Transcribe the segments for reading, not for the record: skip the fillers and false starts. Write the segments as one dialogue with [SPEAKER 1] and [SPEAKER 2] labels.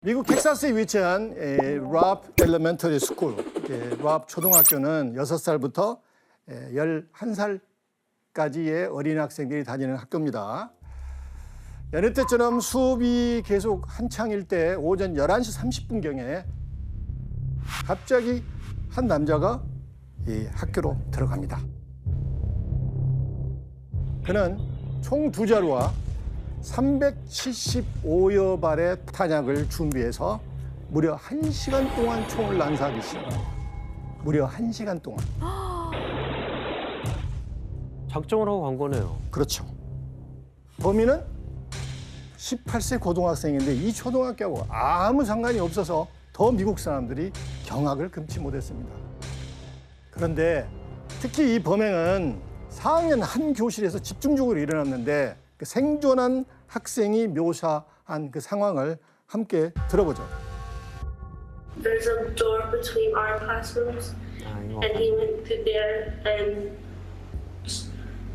[SPEAKER 1] 미국 텍사스에 위치한 랍 엘리멘터리 스쿨, 랍 초등학교는 6살부터 11살까지의 어린 학생들이 다니는 학교입니다. 여느 때처럼 수업이 계속 한창일 때 오전 11시 30분경에 갑자기 한 남자가 이 학교로 들어갑니다. 그는 총 2자루와 375여 발의 탄약을 준비해서 무려 1시간 동안 총을 난사하기 시작합니다. 무려 1시간 동안.
[SPEAKER 2] 작정을 하고 간 거네요.
[SPEAKER 1] 그렇죠. 범인은 18세 고등학생인데 이 초등학교하고 아무 상관이 없어서 더 미국 사람들이 경악을 금치 못했습니다. 그런데 특히 이 범행은 4학년 한 교실에서 집중적으로 일어났는데 그 생존한 학생이 묘사한 그 상황을 함께 들어보죠.
[SPEAKER 3] There's a door between our classrooms, and he went through there and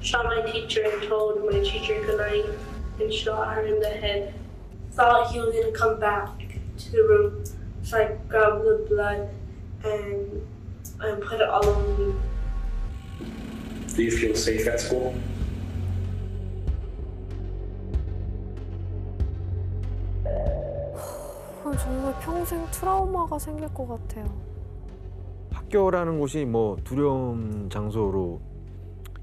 [SPEAKER 3] shot my teacher and told my teacher goodnight and shot her in the head. Thought he was gonna come back to the room, so I grabbed the blood and put it all over me.
[SPEAKER 4] Do you feel safe at school?
[SPEAKER 5] 정말 평생 트라우마가 생길 것 같아요.
[SPEAKER 2] 학교라는 곳이 뭐 두려움 장소로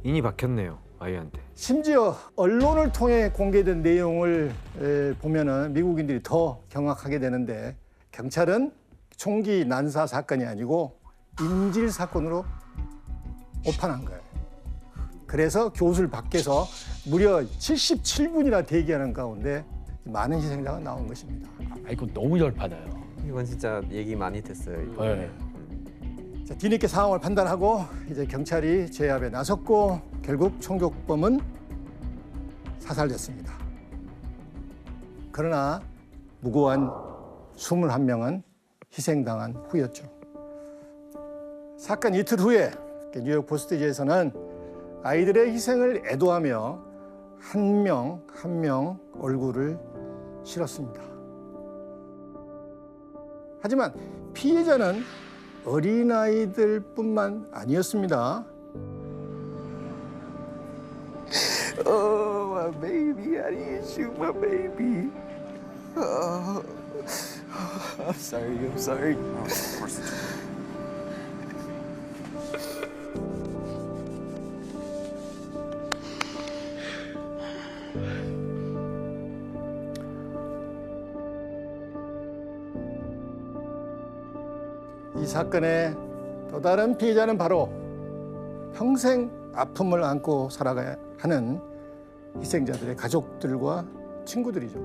[SPEAKER 2] 인이 박혔네요, 아이한테.
[SPEAKER 1] 심지어 언론을 통해 공개된 내용을 보면은 미국인들이 더 경악하게 되는데 경찰은 총기 난사 사건이 아니고 인질 사건으로 오판한 거예요. 그래서 교실 밖에서 무려 77분이나 대기하는 가운데 많은 희생자가 나온 것입니다.
[SPEAKER 6] 이거 너무 열받아요.
[SPEAKER 7] 이건 진짜 얘기 많이 됐어요. 이거.
[SPEAKER 6] 네.
[SPEAKER 1] 자, 뒤늦게 상황을 판단하고 이제 경찰이 제압에 나섰고 결국 총격범은 사살됐습니다. 그러나 무고한 21명은 희생당한 후였죠. 사건 이틀 후에 뉴욕 포스트지에서는 아이들의 희생을 애도하며 한 명 한 명 얼굴을 실었습니다. 하지만 피해자는 어린아이들뿐만 아니었습니다.
[SPEAKER 7] Oh, my baby! I didn't shoot my baby. Oh, I'm sorry. I'm sorry. Oh, of course.
[SPEAKER 1] 이 사건의 또 다른 피해자는 바로 평생 아픔을 안고 살아가야 하는 희생자들의 가족들과 친구들이죠.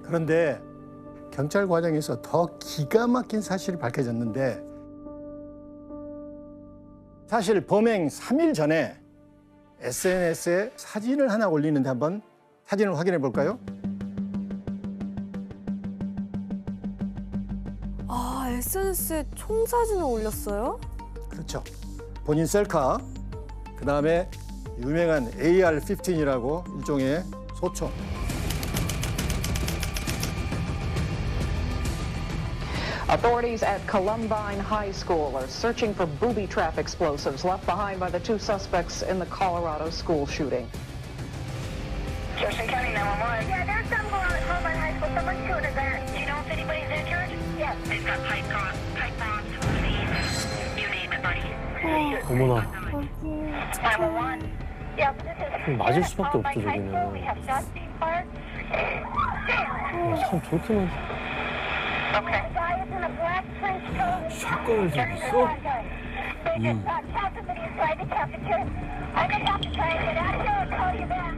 [SPEAKER 1] 그런데 경찰 과정에서 더 기가 막힌 사실이 밝혀졌는데 사실 범행 3일 전에 SNS에 사진을 하나 올리는데 한번 사진을 확인해 볼까요?
[SPEAKER 5] SNS에 총 사진을 올렸어요?
[SPEAKER 1] 그렇죠. 본인 셀카, 그 다음에 유명한 AR-15이라고 일종의 소총.
[SPEAKER 8] Authorities at Columbine High School are searching for booby trap explosives left behind by the two suspects in the Colorado school shooting.
[SPEAKER 9] Jefferson County 911. Yeah, there's some going on at Columbine High School. Someone's shooting a gun. Do you know if anybody's injured? Yes. They've got pipe bombs, you name it, buddy.
[SPEAKER 2] 어머나.
[SPEAKER 9] 911. Yeah, this is
[SPEAKER 2] 맞을 수밖에 없죠,
[SPEAKER 9] Columbine High
[SPEAKER 2] 저기는.
[SPEAKER 9] School. We have shots being fired.
[SPEAKER 2] 참 저렇게만
[SPEAKER 9] Okay. The guy is in a black trench coat.
[SPEAKER 2] 샷건을
[SPEAKER 9] They
[SPEAKER 2] 들고 있어?
[SPEAKER 9] just shot somebody inside the cafeteria. I'm gonna have to try and get out of here and call you back.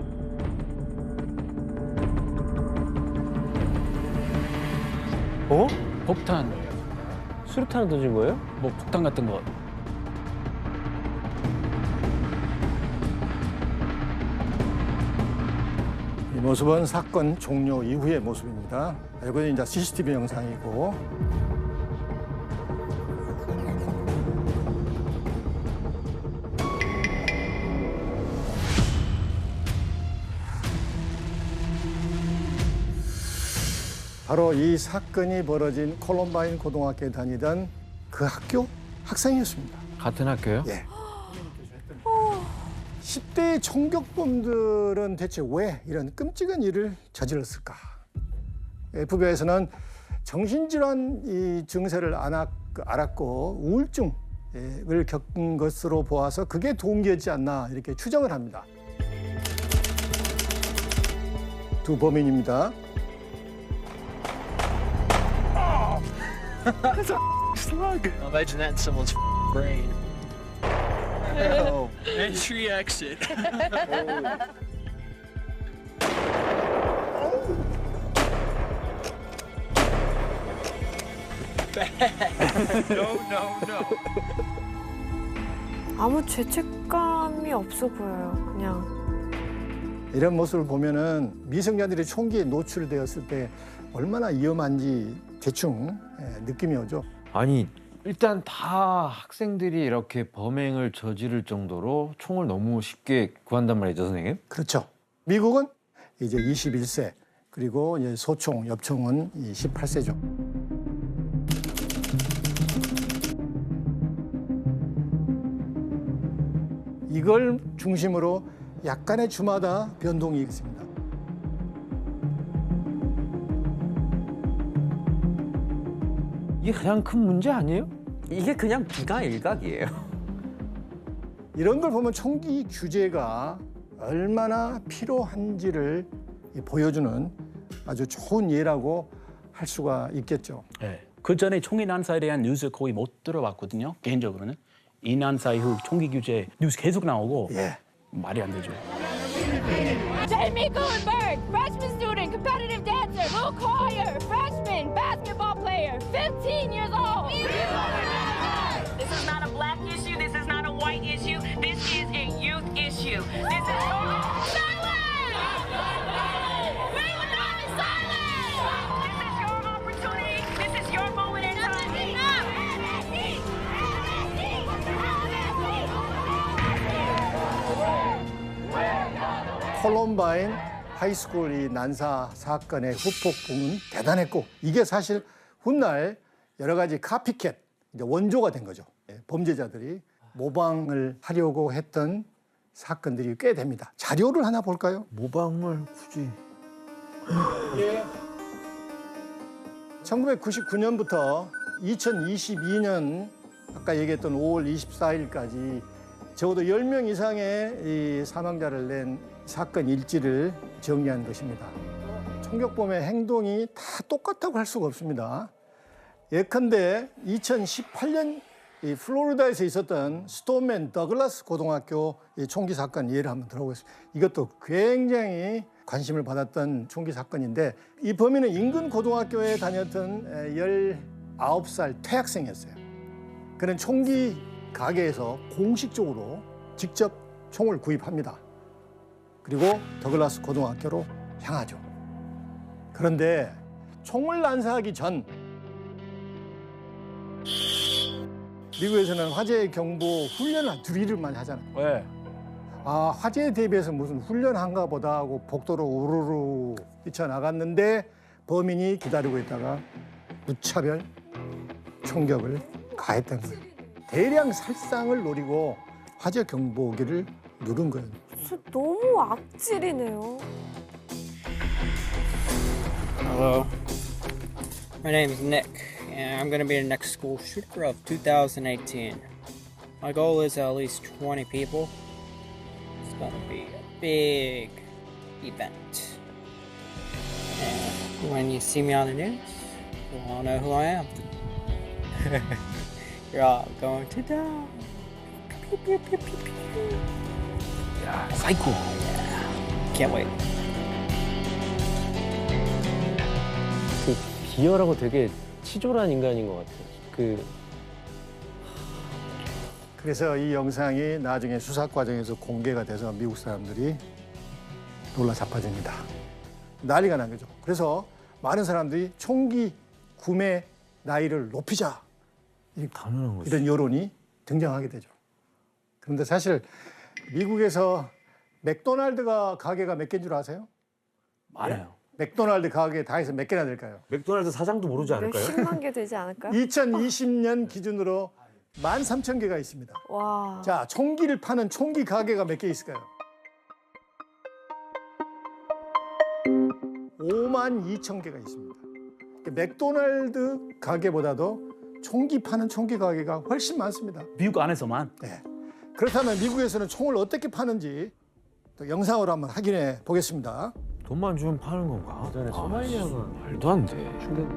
[SPEAKER 2] 어?
[SPEAKER 6] 폭탄,
[SPEAKER 2] 수류탄을 던진 거예요?
[SPEAKER 6] 뭐 폭탄 같은 거.
[SPEAKER 1] 이 모습은 사건 종료 이후의 모습입니다. 이건 이제 CCTV 영상이고 바로 이 사건이 벌어진 콜럼바인 고등학교에 다니던 그 학교 학생이었습니다.
[SPEAKER 6] 같은 학교요?
[SPEAKER 1] 예. 10대의 총격범들은 대체 왜 이런 끔찍한 일을 저질렀을까? FBI에서는 정신질환 이 증세를 알았고 우울증을 겪은 것으로 보아서 그게 동기였지 않나 이렇게 추정을 합니다. 두 범인입니다.
[SPEAKER 7] Imagine that in someone's brain. Entry exit. No.
[SPEAKER 5] 아무 죄책감이 없어 보여요. 그냥.
[SPEAKER 1] 이런 모습을 보면은 미성년들이 총기에 노출되었을 때 얼마나 위험한지 대충 느낌이 오죠.
[SPEAKER 10] 아니 일단 다 학생들이 이렇게 범행을 저지를 정도로 총을 너무 쉽게 구한단 말이죠, 선생님?
[SPEAKER 1] 그렇죠. 미국은 이제 21세 그리고 이제 소총, 엽총은 18세죠. 이걸 중심으로 약간의 주마다 변동이 있습니다.
[SPEAKER 10] 이게 가장 큰 문제 아니에요?
[SPEAKER 2] 이게 그냥 비가 일각이에요.
[SPEAKER 1] 이런 걸 보면 총기 규제가 얼마나 필요한지를 보여주는 아주 좋은 예라고 할 수가 있겠죠.
[SPEAKER 6] 네. 그 전에 총기 난사에 대한 뉴스 거의 못 들어봤거든요. 개인적으로는 이 난사 이후 총기 규제 뉴스 계속 나오고
[SPEAKER 1] 예.
[SPEAKER 6] 말이 안 되죠.
[SPEAKER 9] Jamie Gutenberg, freshman student, competitive dancer, Luke Hoyer, freshman, basketball player, 15 years old. This is not a black issue. This is not a white issue. This is a youth issue. This is silence. We will not be silent. This is your opportunity. This is your moment in time.
[SPEAKER 1] 콜럼바인 하이스쿨 이 난사 사건의 후폭풍은 대단했고 이게 사실 훗날 여러 가지 카피캣 이제 원조가 된 거죠. 범죄자들이 모방을 하려고 했던 사건들이 꽤 됩니다. 자료를 하나 볼까요?
[SPEAKER 10] 모방을 굳이
[SPEAKER 1] 1999년부터 2022년 아까 얘기했던 5월 24일까지 적어도 10명 이상의 이 사망자를 낸 사건 일지를 정리한 것입니다. 총격범의 행동이 다 똑같다고 할 수가 없습니다. 예컨대 2018년 이 플로리다에서 있었던 스톤맨 더글라스 고등학교 이 총기 사건 예를 한번 들어보겠습니다. 이것도 굉장히 관심을 받았던 총기 사건인데 이 범인은 인근 고등학교에 다녔던 19살 퇴학생이었어요. 그는 총기 가게에서 공식적으로 직접 총을 구입합니다. 그리고 더글라스 고등학교로 향하죠. 그런데 총을 난사하기 전 미국에서는 화재 경보 훈련을 드릴을 많이 하잖아요.
[SPEAKER 6] 네.
[SPEAKER 1] 아, 화재에 대비해서 무슨 훈련한가 보다 하고 복도로 우르르 뛰쳐나갔는데 범인이 기다리고 있다가 무차별 총격을 가했던 거예요. 대량 살상을 노리고 화재 경보기를 누른 거예요.
[SPEAKER 5] 진짜 너무 악질이네요.
[SPEAKER 11] Hello. My name is Nick, and I'm going to be the next school shooter of 2018. My goal is at least 20 people. It's going to be a big event. And when you see me on the news, you'll all know who I am. You're all going to die. Pew, pew, pew, pew, pew.
[SPEAKER 6] 야, 사이코.
[SPEAKER 11] Can't wait.
[SPEAKER 2] 그 비열하고 되게 치졸한 인간인 것 같아요.
[SPEAKER 1] 그래서 이 영상이 나중에 수사 과정에서 공개가 돼서 미국 사람들이 놀라 자빠집니다. 난리가 난 거죠. 그래서 많은 사람들이 총기 구매 나이를 높이자.
[SPEAKER 10] 당연한 거죠.
[SPEAKER 1] 이런 여론이 등장하게 되죠. 그런데 사실 미국에서 맥도날드가 가게가 몇 개인 줄 아세요?
[SPEAKER 6] 많아요.
[SPEAKER 1] 맥도날드 가게 다 해서 몇 개나 될까요?
[SPEAKER 10] 맥도날드 사장도 모르지 않을까요?
[SPEAKER 5] 몇십만 개 되지 않을까요?
[SPEAKER 1] 2020년 기준으로 13,000개가 있습니다.
[SPEAKER 5] 와.
[SPEAKER 1] 자, 총기를 파는 총기 가게가 몇 개 있을까요? 52,000개가 있습니다. 맥도날드 가게보다도 총기 파는 총기 가게가 훨씬 많습니다.
[SPEAKER 6] 미국 안에서만.
[SPEAKER 1] 네. 그렇다면 미국에서는 총을 어떻게 파는지 또 영상으로 한번 확인해 보겠습니다.
[SPEAKER 10] 돈만 주면 파는 건가?
[SPEAKER 2] 예전에 소말리아가
[SPEAKER 10] 말도 안 돼.
[SPEAKER 2] 충격.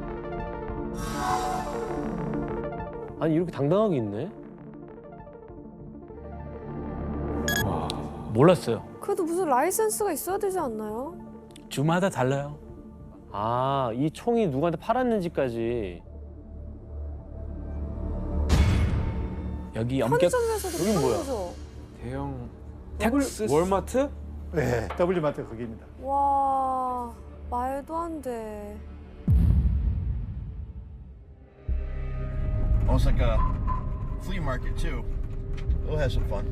[SPEAKER 2] 아니 이렇게 당당하게 있네.
[SPEAKER 6] 몰랐어요.
[SPEAKER 5] 그래도 무슨 라이센스가 있어야 되지 않나요?
[SPEAKER 6] 주마다 달라요.
[SPEAKER 2] 아, 이 총이 누구한테 팔았는지까지.
[SPEAKER 6] 여기 엄격
[SPEAKER 5] 편의점에서도
[SPEAKER 10] 여긴 뭐야?
[SPEAKER 5] 팔죠.
[SPEAKER 10] 대형
[SPEAKER 6] 텍스
[SPEAKER 10] 월마트?
[SPEAKER 1] 네, W마트 거기입니다.
[SPEAKER 5] 와, 말도 안 돼.
[SPEAKER 7] Almost like a flea market too. We'll have some fun.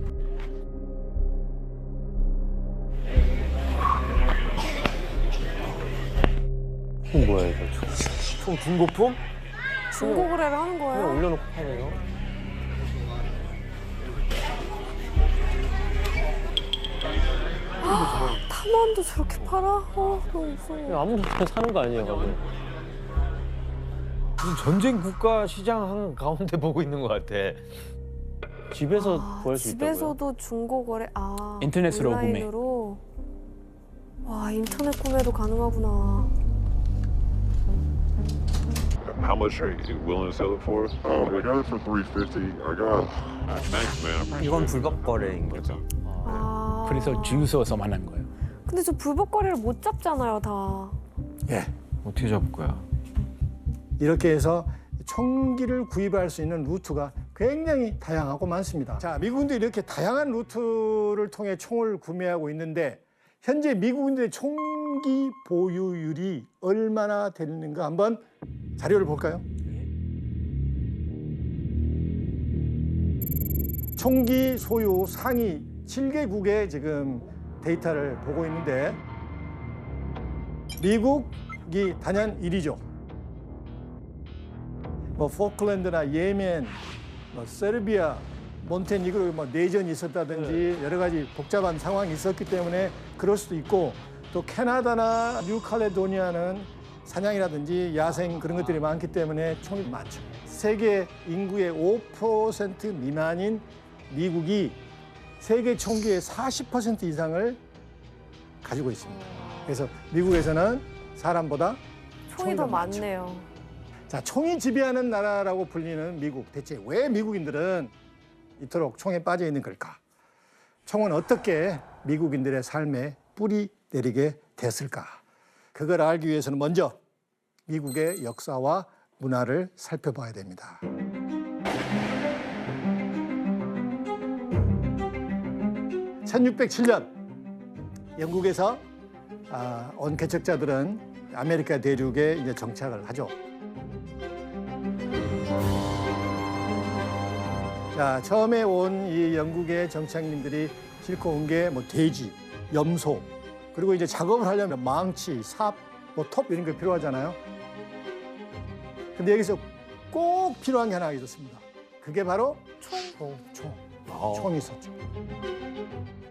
[SPEAKER 2] 이건 뭐야 이거?
[SPEAKER 10] 총 중고품?
[SPEAKER 5] 중고 거래를 하는
[SPEAKER 2] 그냥
[SPEAKER 5] 거예요?
[SPEAKER 2] 올려놓고 파네요.
[SPEAKER 5] 탐험도 저렇게 팔아? 너무 무서워.
[SPEAKER 2] 그냥 아무나 사는 거 아니에요, 가서.
[SPEAKER 10] 무슨 전쟁 국가 시장 한 가운데 보고 있는 것 같아.
[SPEAKER 2] 집에서 구할 수 있다고요?
[SPEAKER 5] 집에서도 중고 거래.
[SPEAKER 6] 인터넷으로 구매.
[SPEAKER 5] 온라인으로. 와, 인터넷 구매도 가능하구나.
[SPEAKER 12] How much are you willing to sell it for? I got it for $350. I got. Thanks, man. I appreciate
[SPEAKER 2] 이건
[SPEAKER 12] it.
[SPEAKER 2] 불법 거래인 거죠.
[SPEAKER 6] 그래서 주유소에서 만난 거예요.
[SPEAKER 5] 근데 저 불법 거래를 못 잡잖아요, 다.
[SPEAKER 1] 예.
[SPEAKER 10] 어떻게 잡을 거야?
[SPEAKER 1] 이렇게 해서 총기를 구입할 수 있는 루트가 굉장히 다양하고 많습니다. 자, 미국인들이 이렇게 다양한 루트를 통해 총을 구매하고 있는데 현재 미국인들의 총기 보유율이 얼마나 되는가 한번 자료를 볼까요? 총기 소유 상위 7개국의 지금 데이터를 보고 있는데 미국이 단연 1위죠. 뭐 포클랜드나 예멘, 뭐 세르비아, 몬테니그로 뭐 내전이 있었다든지 여러 가지 복잡한 상황이 있었기 때문에 그럴 수도 있고 또 캐나다나 뉴칼레도니아는 사냥이라든지 야생 그런 것들이 많기 때문에 총이 많죠. 세계 인구의 5% 미만인 미국이 세계 총기의 40% 이상을 가지고 있습니다. 그래서 미국에서는 사람보다
[SPEAKER 5] 총이 더
[SPEAKER 1] 많죠.
[SPEAKER 5] 많네요.
[SPEAKER 1] 자, 총이 지배하는 나라라고 불리는 미국. 대체 왜 미국인들은 이토록 총에 빠져 있는 걸까? 총은 어떻게 미국인들의 삶에 뿌리 내리게 됐을까? 그걸 알기 위해서는 먼저 미국의 역사와 문화를 살펴봐야 됩니다. (1607년) 영국에서 온 개척자들은 아메리카 대륙에 이제 정착을 하죠. 자, 처음에 온 이 영국의 정착민들이 싣고 온 게 뭐 돼지, 염소, 그리고 이제 작업을 하려면 망치, 삽, 뭐 톱 이런 게 필요하잖아요. 근데 여기서 꼭 필요한 게 하나 있었습니다. 그게 바로 총이 있었죠.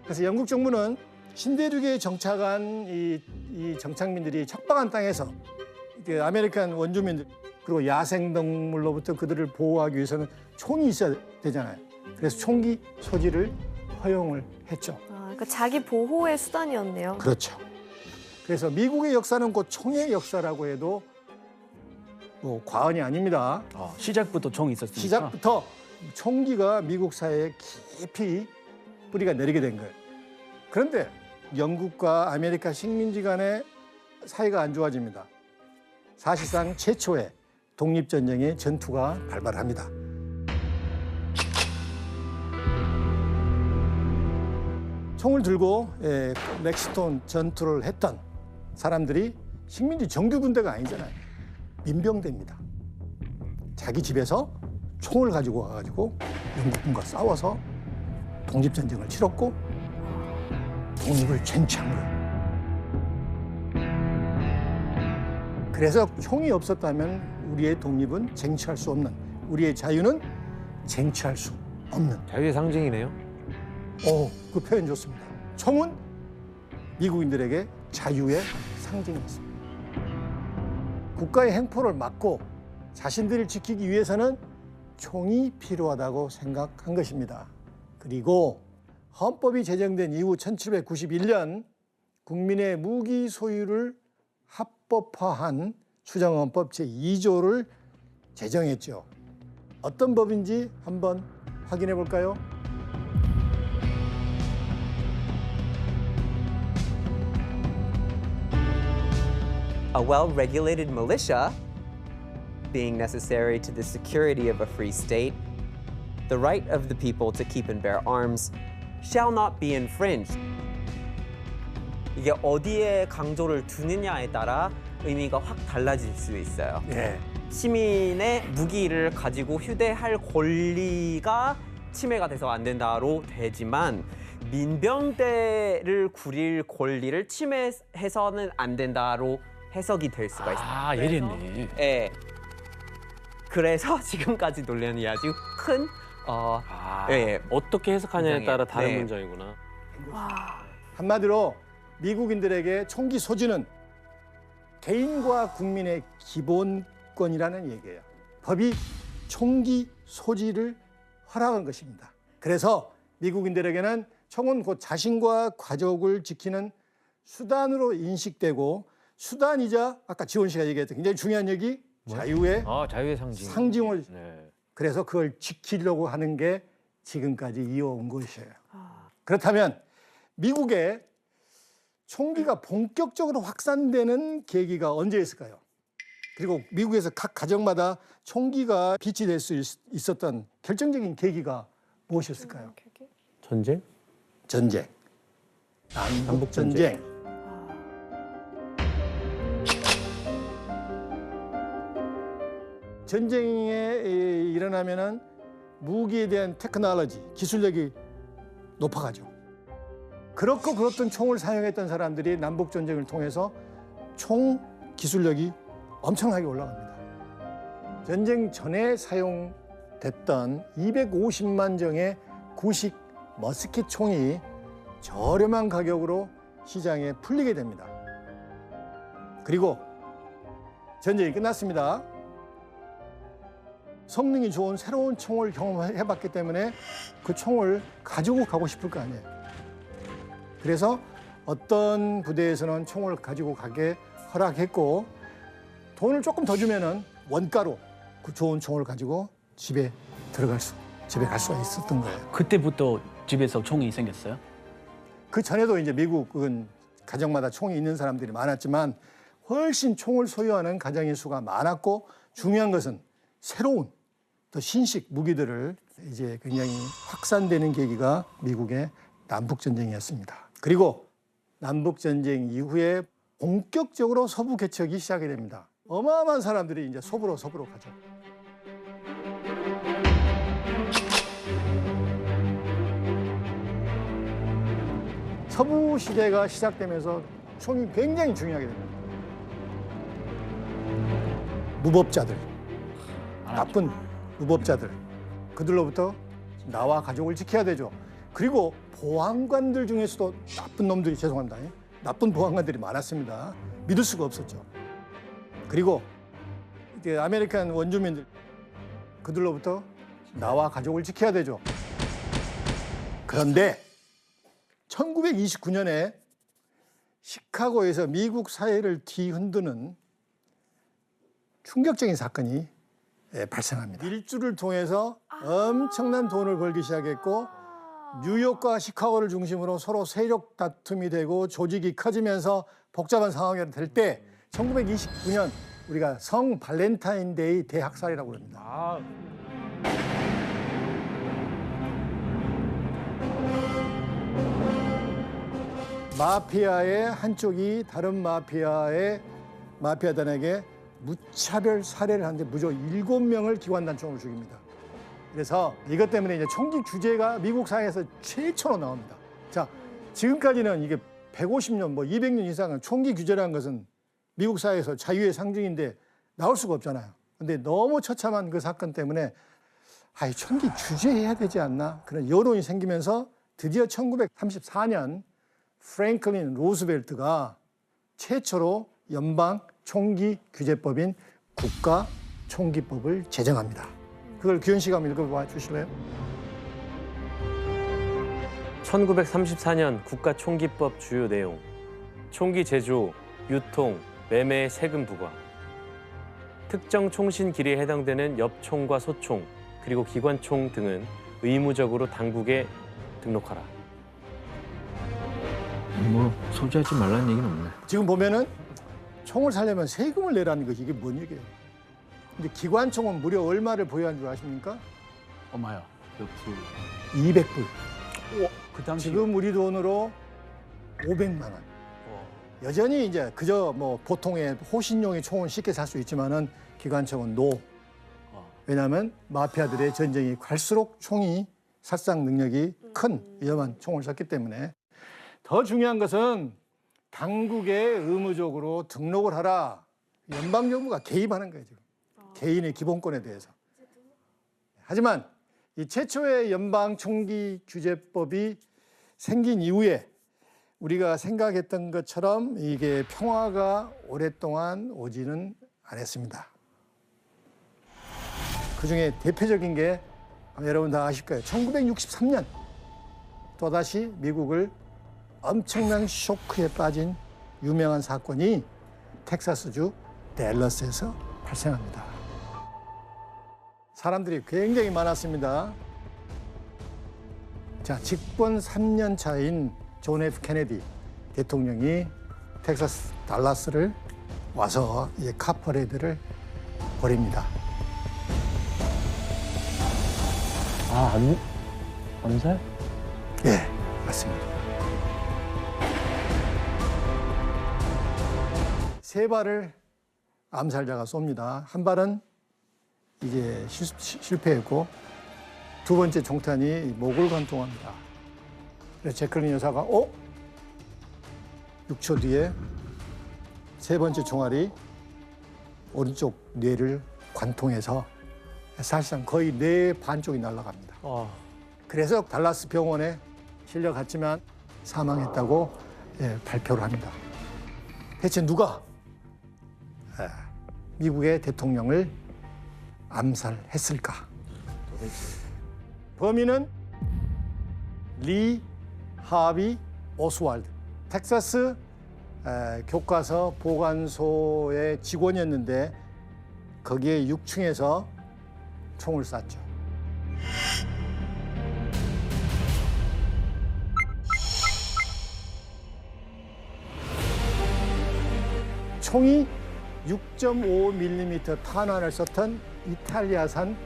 [SPEAKER 1] 그래서 영국 정부는 신대륙에 정착한 이 정착민들이 척박한 땅에서 아메리칸 원주민들 그리고 야생동물로부터 그들을 보호하기 위해서는 총이 있어야 되잖아요. 그래서 총기 소지를 허용을 했죠.
[SPEAKER 5] 그러니까 자기 보호의 수단이었네요.
[SPEAKER 1] 그렇죠. 그래서 미국의 역사는 곧 총의 역사라고 해도 뭐 과언이 아닙니다.
[SPEAKER 6] 시작부터 총이 있었으니까.
[SPEAKER 1] 시작부터 총기가 미국 사회에 깊이 뿌리가 내리게 된 거예요. 그런데 영국과 아메리카 식민지 간의 사이가 안 좋아집니다. 사실상 최초의 독립전쟁의 전투가 발발합니다. 총을 들고 렉스톤 전투를 했던 사람들이 식민지 정규 군대가 아니잖아요. 민병대입니다. 자기 집에서 총을 가지고 와가지고 영국군과 싸워서 독립전쟁을 치렀고 독립을 쟁취한 거예요. 그래서 총이 없었다면 우리의 독립은 쟁취할 수 없는, 우리의 자유는 쟁취할 수 없는.
[SPEAKER 10] 자유의 상징이네요.
[SPEAKER 1] 그 표현 좋습니다. 총은 미국인들에게 자유의 상징이었습니다. 국가의 횡포를 막고 자신들을 지키기 위해서는 총이 필요하다고 생각한 것입니다. 그리고 헌법이 제정된 이후 1791년 국민의 무기 소유를 합법화한 수정헌법 제2조를 제정했죠. 어떤 법인지 한번 확인해 볼까요?
[SPEAKER 13] A well-regulated militia being necessary to the security of a free state, the right of the people to keep and bear arms shall not be infringed. 이게 어디에 강조를 두느냐에 따라 의미가 확 달라질 수 있어요.
[SPEAKER 1] 예.
[SPEAKER 13] 시민의 무기를 가지고 휴대할 권리가 침해가 돼서 안 된다로 되지만 민병대를 구릴 권리를 침해해서는 안 된다로 해석이 될 수가 있어요.
[SPEAKER 6] 예리했네.
[SPEAKER 13] 예. 그래서 지금까지 논란이 아주 큰 예.
[SPEAKER 2] 어떻게 해석하냐에 따라 다른
[SPEAKER 13] 네.
[SPEAKER 2] 문장이구나.
[SPEAKER 1] 한마디로 미국인들에게 총기 소지는 개인과 국민의 기본권이라는 얘기예요. 법이 총기 소지를 허락한 것입니다. 그래서 미국인들에게는 총은 곧 자신과 가족을 지키는 수단으로 인식되고 수단이자 아까 지원 씨가 얘기했던 굉장히 중요한 얘기 자유의
[SPEAKER 10] 자유의 상징.
[SPEAKER 1] 상징을
[SPEAKER 10] 네.
[SPEAKER 1] 그래서 그걸 지키려고 하는 게 지금까지 이어온 것이에요. 그렇다면 미국에 총기가 본격적으로 확산되는 계기가 언제였을까요? 그리고 미국에서 각 가정마다 총기가 비치될 수 있었던 결정적인 계기가 무엇이었을까요?
[SPEAKER 2] 전쟁?
[SPEAKER 1] 전쟁. 남북전쟁. 전쟁에 일어나면은 무기에 대한 테크놀로지, 기술력이 높아가죠. 그렇고 그렇던 총을 사용했던 사람들이 남북전쟁을 통해서 총 기술력이 엄청나게 올라갑니다. 전쟁 전에 사용됐던 250만 정의 구식 머스킷 총이 저렴한 가격으로 시장에 풀리게 됩니다. 그리고 전쟁이 끝났습니다. 성능이 좋은 새로운 총을 경험해봤기 때문에 그 총을 가지고 가고 싶을 거 아니에요. 그래서 어떤 부대에서는 총을 가지고 가게 허락했고 돈을 조금 더 주면은 원가로 그 좋은 총을 가지고 집에 갈 수가 있었던 거예요.
[SPEAKER 6] 그때부터 집에서 총이 생겼어요?
[SPEAKER 1] 그 전에도 이제 미국은 가정마다 총이 있는 사람들이 많았지만 훨씬 총을 소유하는 가정의 수가 많았고 중요한 것은 새로운 또 신식 무기들을 이제 굉장히 확산되는 계기가 미국의 남북전쟁이었습니다. 그리고 남북전쟁 이후에 본격적으로 서부 개척이 시작이 됩니다. 어마어마한 사람들이 이제 서부로 가죠. 서부 시대가 시작되면서 총이 굉장히 중요하게 됩니다. 무법자들, 나쁜 무법자들, 그들로부터 나와 가족을 지켜야 되죠. 그리고 보안관들 중에서도 나쁜 놈들이, 죄송합니다, 나쁜 보안관들이 많았습니다. 믿을 수가 없었죠. 그리고 이제 아메리칸 원주민들, 그들로부터 나와 가족을 지켜야 되죠. 그런데 1929년에 시카고에서 미국 사회를 뒤흔드는 충격적인 사건이 발생합니다. 밀주를 통해서 엄청난 돈을 벌기 시작했고 뉴욕과 시카고를 중심으로 서로 세력 다툼이 되고 조직이 커지면서 복잡한 상황이 될 때 1929년 우리가 성 발렌타인데이 대학살이라고 합니다. 마피아의 한쪽이 다른 마피아단에게 무차별 살해를 하는데 무려 7명을 기관단총으로 죽입니다. 그래서 이것 때문에 이제 총기 규제가 미국 사회에서 최초로 나옵니다. 자, 지금까지는 이게 150년, 200년 이상은 총기 규제라는 것은 미국 사회에서 자유의 상징인데 나올 수가 없잖아요. 근데 너무 처참한 그 사건 때문에 총기 규제해야 되지 않나 그런 여론이 생기면서 드디어 1934년 프랭클린 루스벨트가 최초로 연방 총기 규제법인 국가 총기법을 제정합니다. 그걸 규현 씨가 한번 읽어봐 주실래요?
[SPEAKER 2] 1934년 국가총기법 주요 내용. 총기 제조, 유통, 매매의 세금 부과. 특정 총신 길이에 해당되는 엽총과 소총, 그리고 기관총 등은 의무적으로 당국에 등록하라.
[SPEAKER 10] 뭐 소지하지 말라는 얘기는 없네.
[SPEAKER 1] 지금 보면은 총을 사려면 세금을 내라는 것이 이게 뭔 얘기예요? 근데 기관총은 무려 얼마를 보유한 줄 아십니까?
[SPEAKER 6] 얼마요? 몇 불?
[SPEAKER 1] 200불.
[SPEAKER 6] 그 당시
[SPEAKER 1] 지금 우리 돈으로 500만 원. 여전히 이제 그저 뭐 보통의 호신용의 총은 쉽게 살 수 있지만은 기관총은 노. 왜냐하면 마피아들의 전쟁이 갈수록 총이殺伤 능력이 큰 위험한 총을 썼기 때문에. 더 중요한 것은 당국에 의무적으로 등록을 하라. 연방정부가 개입하는 거예요, 지금. 개인의 기본권에 대해서. 하지만 이 최초의 연방총기규제법이 생긴 이후에 우리가 생각했던 것처럼 이게 평화가 오랫동안 오지는 않았습니다. 그중에 대표적인 게 여러분 다 아실 거예요. 1963년 또다시 미국을 엄청난 쇼크에 빠진 유명한 사건이 텍사스주 댈러스에서 발생합니다. 사람들이 굉장히 많았습니다. 자, 집권 3년 차인 존 F 케네디 대통령이 텍사스 달라스를 와서 이제 카퍼레이드를 벌입니다.
[SPEAKER 2] 암살?
[SPEAKER 1] 네, 맞습니다. 세 발을 암살자가 쏩니다. 한 발은 이게 실패했고 두 번째 총탄이 목을 관통합니다. 그래서 제클린 여사가 6초 뒤에 세 번째 총알이 오른쪽 뇌를 관통해서 사실상 거의 뇌 반쪽이 날아갑니다. 그래서 달라스 병원에 실려갔지만 사망했다고 발표를 합니다. 대체 누가 미국의 대통령을 암살했을까? 범인은 리 하비 오스왈드, 텍사스 교과서 보관소의 직원이었는데 거기에 6층에서 총을 쐈죠. 총이 6.5mm 탄환을 썼던 이탈리아산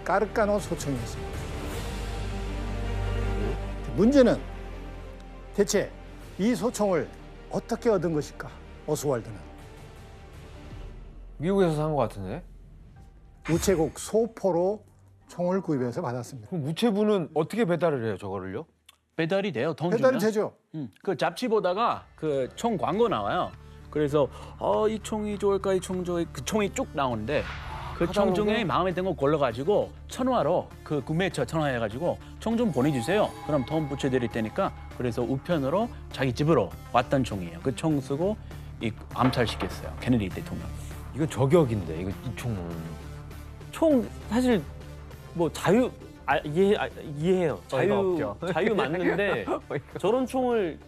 [SPEAKER 1] 까르카노 소총이었습니다. 문제는 대체 이 소총을 어떻게 얻은 것일까? 오스왈드는
[SPEAKER 10] 미국에서 산 것 같은데?
[SPEAKER 1] 우체국 소포로 총을 구입해서 받았습니다.
[SPEAKER 10] 그럼 우체부는 어떻게 배달을 해요, 저거를요?
[SPEAKER 6] 배달이 돼요. 돈
[SPEAKER 1] 배달이
[SPEAKER 6] 주면?
[SPEAKER 1] 되죠.
[SPEAKER 6] 그 잡지 보다가 그 총 광고 나와요. 그래서 이 총이 좋을까 이 총 좋을 그 총이 쭉 나오는데 그 총 중에 마음에 드는 거 골라가지고 전화로 그 구매처 전화해가지고 총 좀 보내주세요. 그럼 돈 붙여드릴 테니까 그래서 우편으로 자기 집으로 왔던 총이에요. 그 총 쓰고 이 암살시켰어요. 케네디 대통령.
[SPEAKER 10] 이건 저격인데 이 총은.
[SPEAKER 2] 총 사실 뭐 자유 이해해요. 자유 맞는데 저런 총을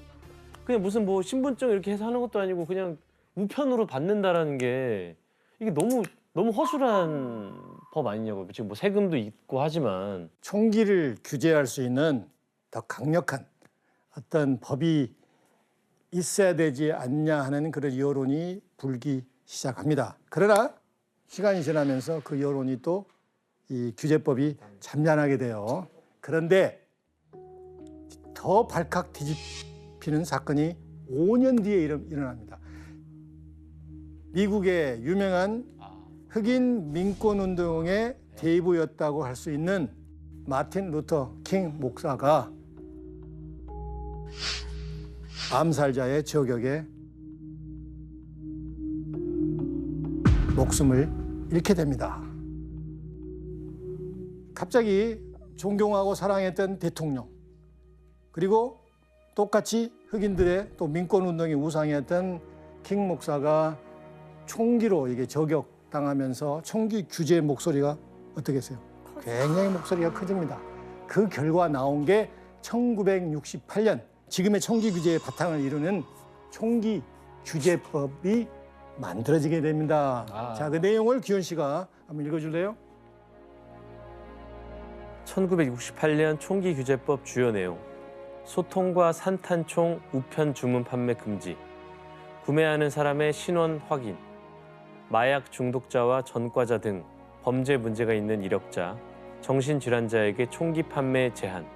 [SPEAKER 2] 그냥 무슨 뭐 신분증 이렇게 해서 하는 것도 아니고 그냥 우편으로 받는다라는 게 이게 너무 허술한 법 아니냐고. 지금 뭐 세금도 있고 하지만
[SPEAKER 1] 총기를 규제할 수 있는 더 강력한 어떤 법이 있어야 되지 않냐 하는 그런 여론이 불기 시작합니다. 그러나 시간이 지나면서 그 여론이 또 이 규제법이 잠잠하게 돼요. 그런데 더 발칵 뒤집히는 사건이 5년 뒤에 일어납니다. 미국의 유명한 흑인 민권운동의 대부였다고 할 수 있는 마틴 루터 킹 목사가 암살자의 저격에 목숨을 잃게 됩니다. 갑자기 존경하고 사랑했던 대통령, 그리고 똑같이 흑인들의 또 민권운동의 우상이었던 킹 목사가 총기로 이게 저격당하면서 총기 규제 목소리가 어떻겠어요? 굉장히 목소리가 커집니다. 그 결과 나온 게 1968년 지금의 총기 규제의 바탕을 이루는 총기 규제법이 만들어지게 됩니다. 자, 그 내용을 기현 씨가 한번 읽어줄래요?
[SPEAKER 2] 1968년 총기 규제법 주요 내용. 소통과 산탄총 우편 주문 판매 금지. 구매하는 사람의 신원 확인. 마약 중독자와 전과자 등 범죄 문제가 있는 이력자, 정신질환자에게 총기 판매 제한.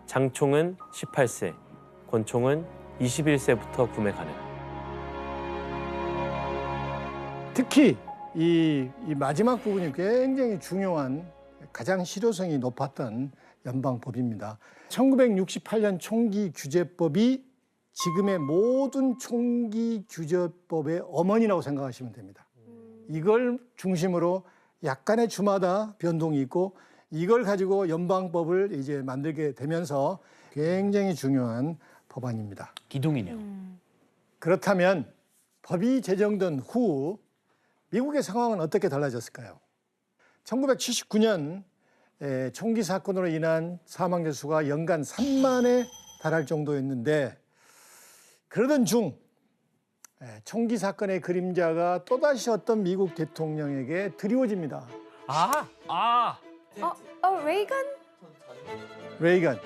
[SPEAKER 2] 장총은 18세, 권총은 21세부터 구매 가능.
[SPEAKER 1] 특히 이 마지막 부분이 굉장히 중요한 가장 실효성이 높았던 연방법입니다. 1968년 총기 규제법이 지금의 모든 총기 규제법의 어머니라고 생각하시면 됩니다. 이걸 중심으로 약간의 주마다 변동이 있고 이걸 가지고 연방법을 이제 만들게 되면서 굉장히 중요한 법안입니다.
[SPEAKER 6] 기둥이네요.
[SPEAKER 1] 그렇다면 법이 제정된 후 미국의 상황은 어떻게 달라졌을까요? 1979년 총기 사건으로 인한 사망자 수가 연간 3만에 달할 정도였는데 그러던 중 총기 사건의 그림자가 또다시 어떤 미국 대통령에게 드리워집니다.
[SPEAKER 5] 레이건?
[SPEAKER 1] 레이건.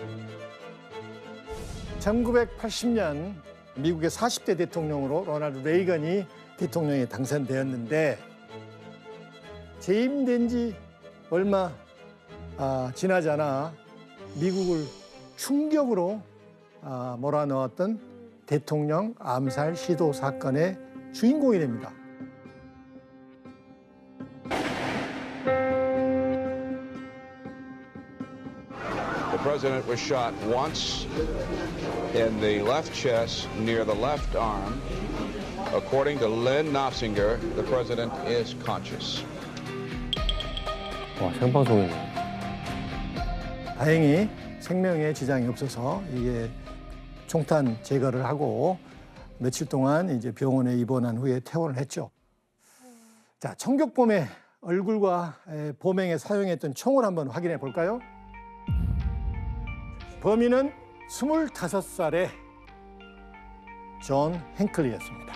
[SPEAKER 1] 1980년 미국의 40대 대통령으로 로널드 레이건이 대통령에 당선되었는데 재임된 지 얼마 지나지 않아 미국을 충격으로 몰아넣었던 대통령 암살 시도 사건의 주인공이 됩니다.
[SPEAKER 14] The president was shot once in the left chest near the left arm. According to Lynn Nofsinger, the president is conscious.
[SPEAKER 2] 와, 생방송이네.
[SPEAKER 1] 다행히 생명에 지장이 없어서 이게 총탄 제거를 하고 며칠 동안 이제 병원에 입원한 후에 퇴원을 했죠. 자, 청격범의 얼굴과 범행에 사용했던 총을 한번 확인해 볼까요? 범인은 25살의 존 행클리였습니다.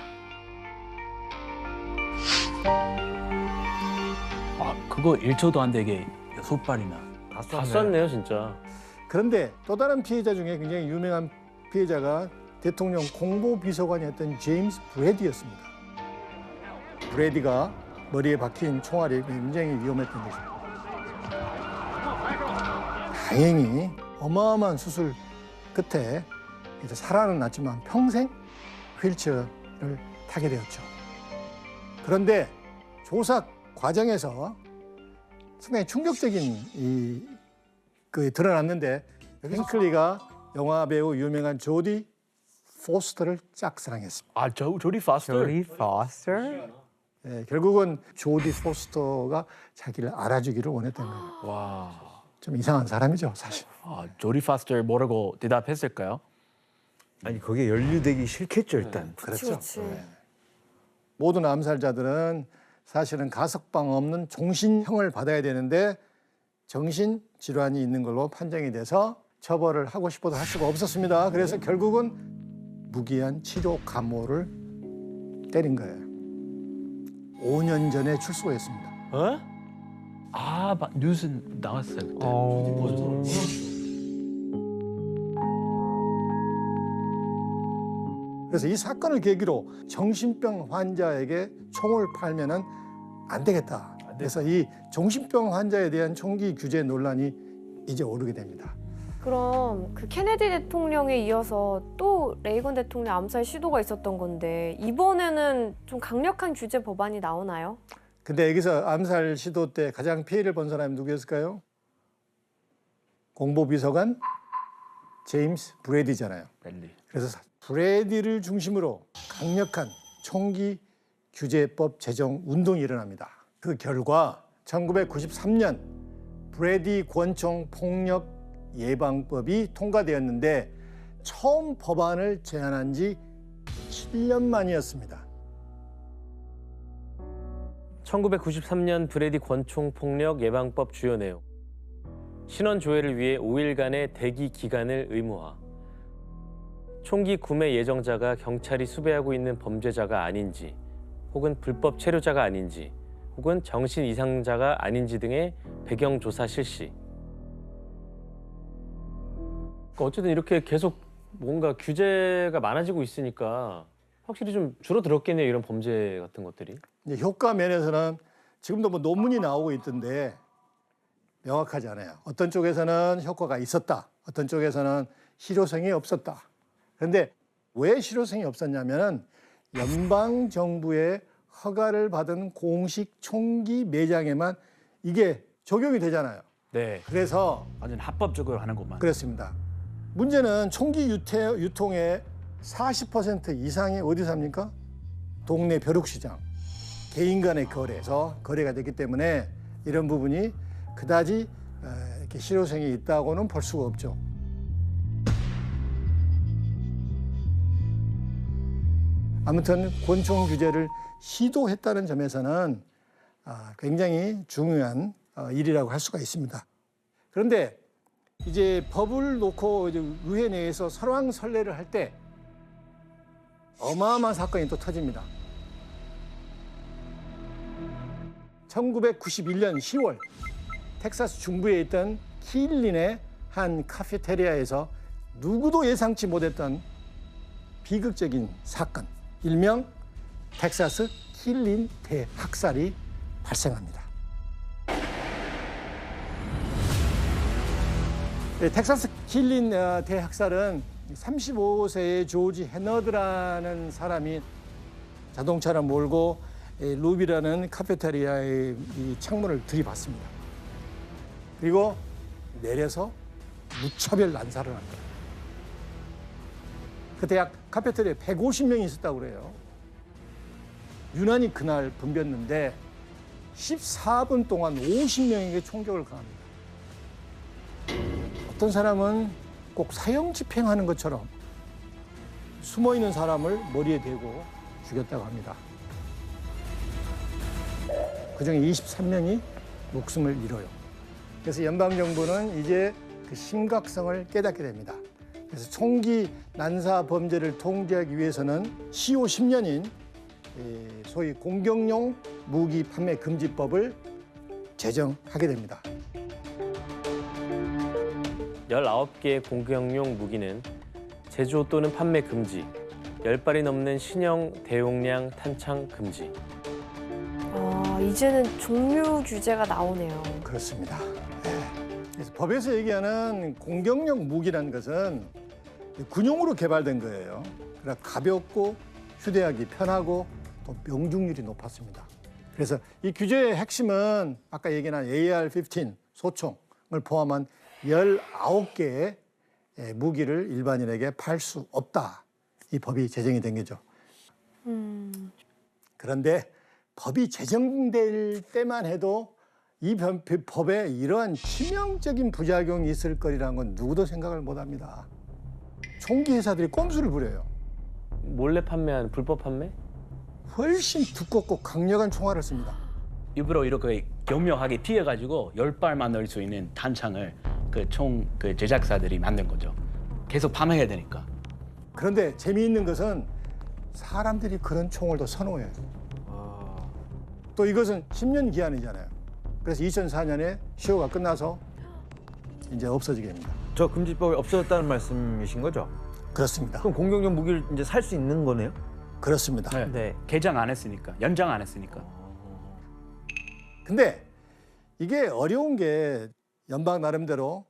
[SPEAKER 6] 그거 1초도 안 되게 6발이나.
[SPEAKER 2] 다 쐈네요, 진짜.
[SPEAKER 1] 그런데 또 다른 피해자 중에 굉장히 유명한 피해자가 대통령 공보비서관이었던 제임스 브래디였습니다. 브래디가 머리에 박힌 총알이 굉장히 위험했던 것입니다. 다행히 어마어마한 수술 끝에 이제 살아는 났지만 평생 휠체어를 타게 되었죠. 그런데 조사 과정에서 상당히 충격적인 그 드러났는데 행클리가 영화 배우 유명한 조디 포스터를 짝사랑했습니다.
[SPEAKER 6] 조디 포스터?
[SPEAKER 13] 조디 포스터?
[SPEAKER 1] 네, 결국은 조디 포스터가 자기를 알아주기를 원했던 거예요.
[SPEAKER 6] 와.
[SPEAKER 1] 좀 이상한 사람이죠, 사실.
[SPEAKER 6] 조디 포스터 뭐라고 대답했을까요?
[SPEAKER 10] 아니 거기에 연루되기 싫겠죠 일단.
[SPEAKER 1] 그렇죠. 네. 모든 암살자들은 사실은 가석방 없는 종신형을 받아야 되는데 정신질환이 있는 걸로 판정이 돼서 처벌을 하고 싶어도 할 수가 없었습니다. 그래서 결국은 무기한 치료 감호를 때린 거예요. 5년 전에 출소했습니다.
[SPEAKER 6] 뉴스 나왔어요. 그때.
[SPEAKER 1] 그래서 이 사건을 계기로 정신병 환자에게 총을 팔면은 안 되겠다. 그래서 이 정신병 환자에 대한 총기 규제 논란이 이제 오르게 됩니다.
[SPEAKER 5] 그럼 그 케네디 대통령에 이어서 또 레이건 대통령 암살 시도가 있었던 건데 이번에는 좀 강력한 규제 법안이 나오나요?
[SPEAKER 1] 근데 여기서 암살 시도 때 가장 피해를 본 사람이 누구였을까요? 공보비서관 제임스 브래디잖아요. 그래서 브래디를 중심으로 강력한 총기 규제법 제정 운동이 일어납니다. 그 결과 1993년 브래디 권총 폭력 예방법이 통과되었는데 처음 법안을 제안한 지 7년 만이었습니다.
[SPEAKER 2] 1993년 브래디 권총 폭력 예방법 주요 내용. 신원 조회를 위해 5일간의 대기 기간을 의무화. 총기 구매 예정자가 경찰이 수배하고 있는 범죄자가 아닌지, 혹은 불법 체류자가 아닌지, 혹은 정신 이상자가 아닌지 등의 배경 조사 실시. 어쨌든 이렇게 계속 뭔가 규제가 많아지고 있으니까 확실히 좀 줄어들었겠네요, 이런 범죄 같은 것들이.
[SPEAKER 1] 이제 효과 면에서는 지금도 뭐 논문이 나오고 있던데 명확하지 않아요. 어떤 쪽에서는 효과가 있었다, 어떤 쪽에서는 실효성이 없었다. 그런데 왜 실효성이 없었냐면은 연방 정부의 허가를 받은 공식 총기 매장에만 이게 적용이 되잖아요.
[SPEAKER 6] 네.
[SPEAKER 1] 그래서
[SPEAKER 6] 완전 합법적으로 하는구만.
[SPEAKER 1] 그렇습니다. 문제는 총기 유통의 40% 이상이 어디서 합니까? 동네 벼룩시장, 개인 간의 거래에서 거래가 됐기 때문에 이런 부분이 그다지 이렇게 실효성이 있다고는 볼 수가 없죠. 아무튼 권총 규제를 시도했다는 점에서는 굉장히 중요한 일이라고 할 수가 있습니다. 그런데 이제 법을 놓고 이제 의회 내에서 설왕설래를 할 때 어마어마한 사건이 또 터집니다. 1991년 10월 텍사스 중부에 있던 킬린의 한 카페테리아에서 누구도 예상치 못했던 비극적인 사건, 일명 텍사스 킬린 대학살이 발생합니다. 텍사스 킬린 대학살은 35세의 조지 헤너드라는 사람이 자동차를 몰고 루비라는 카페테리아의 이 창문을 들이받습니다. 그리고 내려서 무차별 난사를 합니다. 그때 약 카페테리아에 150명이 있었다고 그래요. 유난히 그날 붐볐는데 14분 동안 50명에게 총격을 가합니다. 어떤 사람은 꼭 사형 집행하는 것처럼 숨어있는 사람을 머리에 대고 죽였다고 합니다. 그중에 23명이 목숨을 잃어요. 그래서 연방정부는 이제 그 심각성을 깨닫게 됩니다. 그래서 총기 난사 범죄를 통제하기 위해서는 시효 10년인 소위 공격용 무기 판매 금지법을 제정하게 됩니다.
[SPEAKER 2] 19개의 공격용 무기는 제조 또는 판매 금지, 10발이 넘는 신형 대용량 탄창 금지.
[SPEAKER 5] 이제는 종류 규제가 나오네요.
[SPEAKER 1] 그렇습니다. 그래서 법에서 얘기하는 공격용 무기라는 것은 군용으로 개발된 거예요. 그러나 가볍고 휴대하기 편하고 또 명중률이 높았습니다. 그래서 이 규제의 핵심은 아까 얘기한 AR-15 소총을 포함한 19개의 무기를 일반인에게 팔 수 없다. 이 법이 제정이 된 거죠. 그런데 법이 제정될 때만 해도 이 법에 이러한 치명적인 부작용이 있을 거리라는 건 누구도 생각을 못합니다. 총기 회사들이 꼼수를 부려요.
[SPEAKER 2] 몰래 판매한 불법 판매?
[SPEAKER 1] 훨씬 두껍고 강력한 총알을 씁니다.
[SPEAKER 6] 일부러 이렇게 교묘하게 튀어가지고 10발만 넣을 수 있는 단창을 그 제작사들이 만든 거죠. 계속 판매해야 되니까.
[SPEAKER 1] 그런데 재미있는 것은 사람들이 그런 총을 더 선호해요. 또 이것은 10년 기한이잖아요. 그래서 2004년에 시효가 끝나서 이제 없어지게 됩니다.
[SPEAKER 10] 저 금지법이 없어졌다는 말씀이신 거죠?
[SPEAKER 1] 그렇습니다.
[SPEAKER 10] 그럼 공격용 무기를 이제 살 수 있는 거네요?
[SPEAKER 1] 그렇습니다.
[SPEAKER 6] 네. 개장 안 했으니까, 연장 안 했으니까.
[SPEAKER 1] 근데 이게 어려운 게 연방 나름대로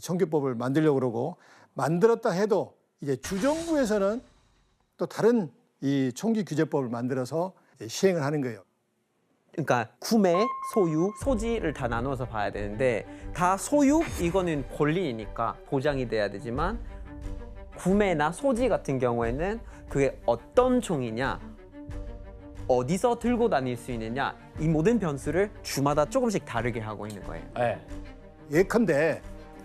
[SPEAKER 1] 총기법을 만들려고 그러고 만들었다 해도 이제 주정부에서는 또 다른 이 총기 규제법을 만들어서 시행을 하는 거예요.
[SPEAKER 13] 그러니까 구매, 소유, 소지를 다 나눠서 봐야 되는데 다 소유 이거는 권리이니까 보장이 돼야 되지만 구매나 소지 같은 경우에는 그게 어떤 총이냐 어디서 들고 다닐 수 있느냐, 이 모든 변수를 주마다 조금씩 다르게 하고 있는 거예요.
[SPEAKER 6] 네.
[SPEAKER 1] 예컨대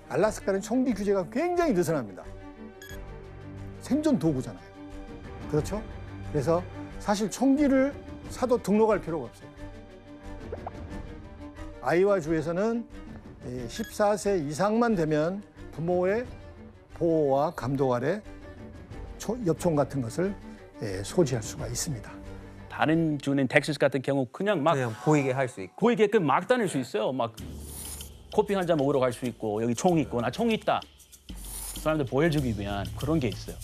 [SPEAKER 1] 알래스카는 총기 규제가 굉장히 느슨합니다. 생존 도구잖아요. 그렇죠? 그래서 사실 총기를 사도 등록할 필요가 없어요. 아이와 주에서는 14세 이상만 되면 부모의 보호와 감독 아래 엽총 같은 것을 소지할 수가 있습니다.
[SPEAKER 6] 다른 주는 텍사스 같은 경우 그냥
[SPEAKER 13] 보이게 할 수 있고
[SPEAKER 6] 보이게끔 막 다닐 수 있어요. 막 커피 한 잔 먹으러 갈 수 있고 여기 총 있고 나 총 있다. 사람들 보여주기 위한 그런 게 있어요.